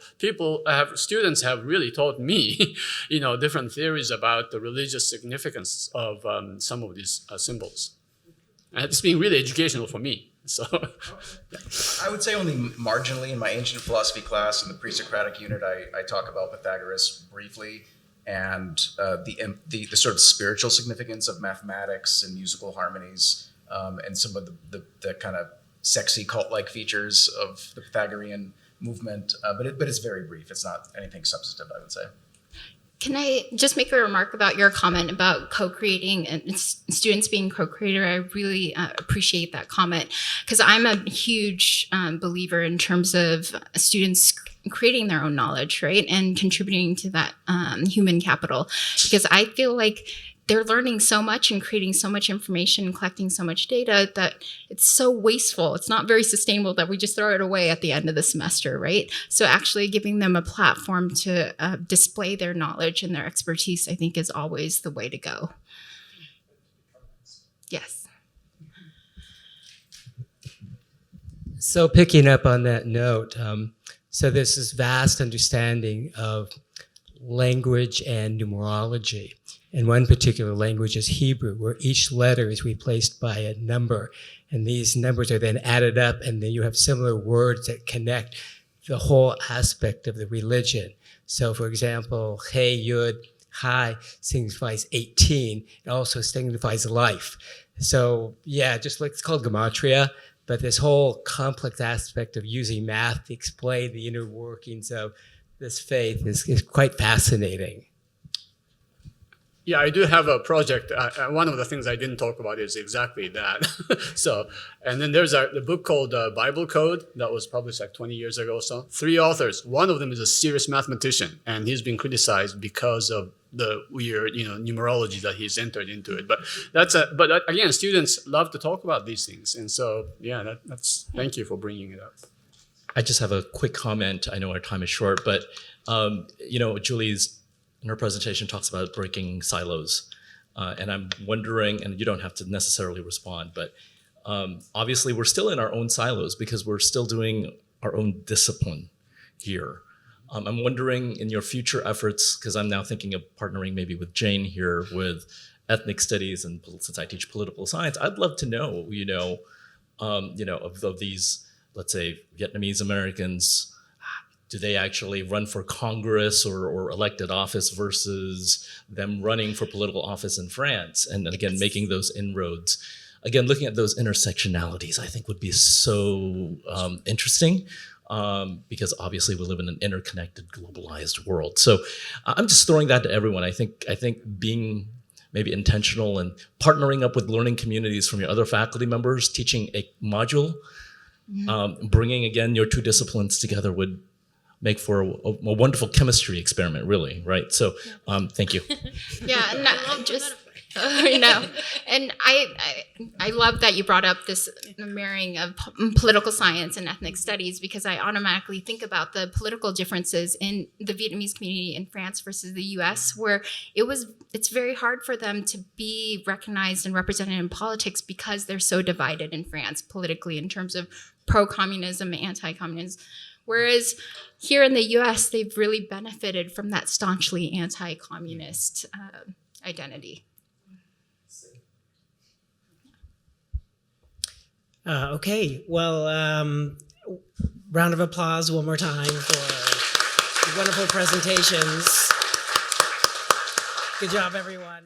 students have really taught me, different theories about the religious significance of some of these symbols. And it's been really educational for me. So, I would say only marginally. In my ancient philosophy class in the pre-Socratic unit, I talk about Pythagoras briefly, and the sort of spiritual significance of mathematics and musical harmonies, and some of the kind of sexy cult-like features of the Pythagorean movement, but it's very brief. It's not anything substantive, I would say. Can I just make a remark about your comment about co-creating and students being co-creator? I really appreciate that comment, because I'm a huge believer in terms of students creating their own knowledge, right? And contributing to that human capital, because I feel like they're learning so much and creating so much information and collecting so much data that it's so wasteful. It's not very sustainable that we just throw it away at the end of the semester, right? So actually giving them a platform to display their knowledge and their expertise, I think, is always the way to go. Yes. So picking up on that note, so there's this vast understanding of language and numerology. And one particular language is Hebrew, where each letter is replaced by a number. And these numbers are then added up, and then you have similar words that connect the whole aspect of the religion. So for example, Hey, Yud, Hai signifies 18. It also signifies life. So yeah, just like it's called gematria, but this whole complex aspect of using math to explain the inner workings of this faith is quite fascinating. Yeah, I do have a project. One of the things I didn't talk about is exactly that. So, and then there's the book called Bible Code that was published like 20 years ago or so. 3 authors. One of them is a serious mathematician, and he's been criticized because of the weird, numerology that he's entered into it. But again, students love to talk about these things, and so yeah, that's. Thank you for bringing it up. I just have a quick comment. I know our time is short, but Julie's in her presentation talks about breaking silos. And I'm wondering, and you don't have to necessarily respond, but obviously we're still in our own silos because we're still doing our own discipline here. I'm wondering in your future efforts, because I'm now thinking of partnering maybe with Jane here with ethnic studies, and since I teach political science, I'd love to know, of these, let's say, Vietnamese Americans, do they actually run for Congress or elected office versus them running for political office in France? And then again, making those inroads. Again, looking at those intersectionalities, I think would be so interesting because obviously we live in an interconnected, globalized world. So I'm just throwing that to everyone. I think being maybe intentional and partnering up with learning communities from your other faculty members, teaching a module, bringing again your 2 disciplines together would make for a wonderful chemistry experiment, really, right? So, thank you. Yeah, and and I love that you brought up this marrying of political science and ethnic studies, because I automatically think about the political differences in the Vietnamese community in France versus the U.S., where it's very hard for them to be recognized and represented in politics because they're so divided in France politically in terms of pro-communism, anti-communism. Whereas here in the U.S., they've really benefited from that staunchly anti-communist identity. Okay, well, round of applause one more time for wonderful presentations. Good job, everyone.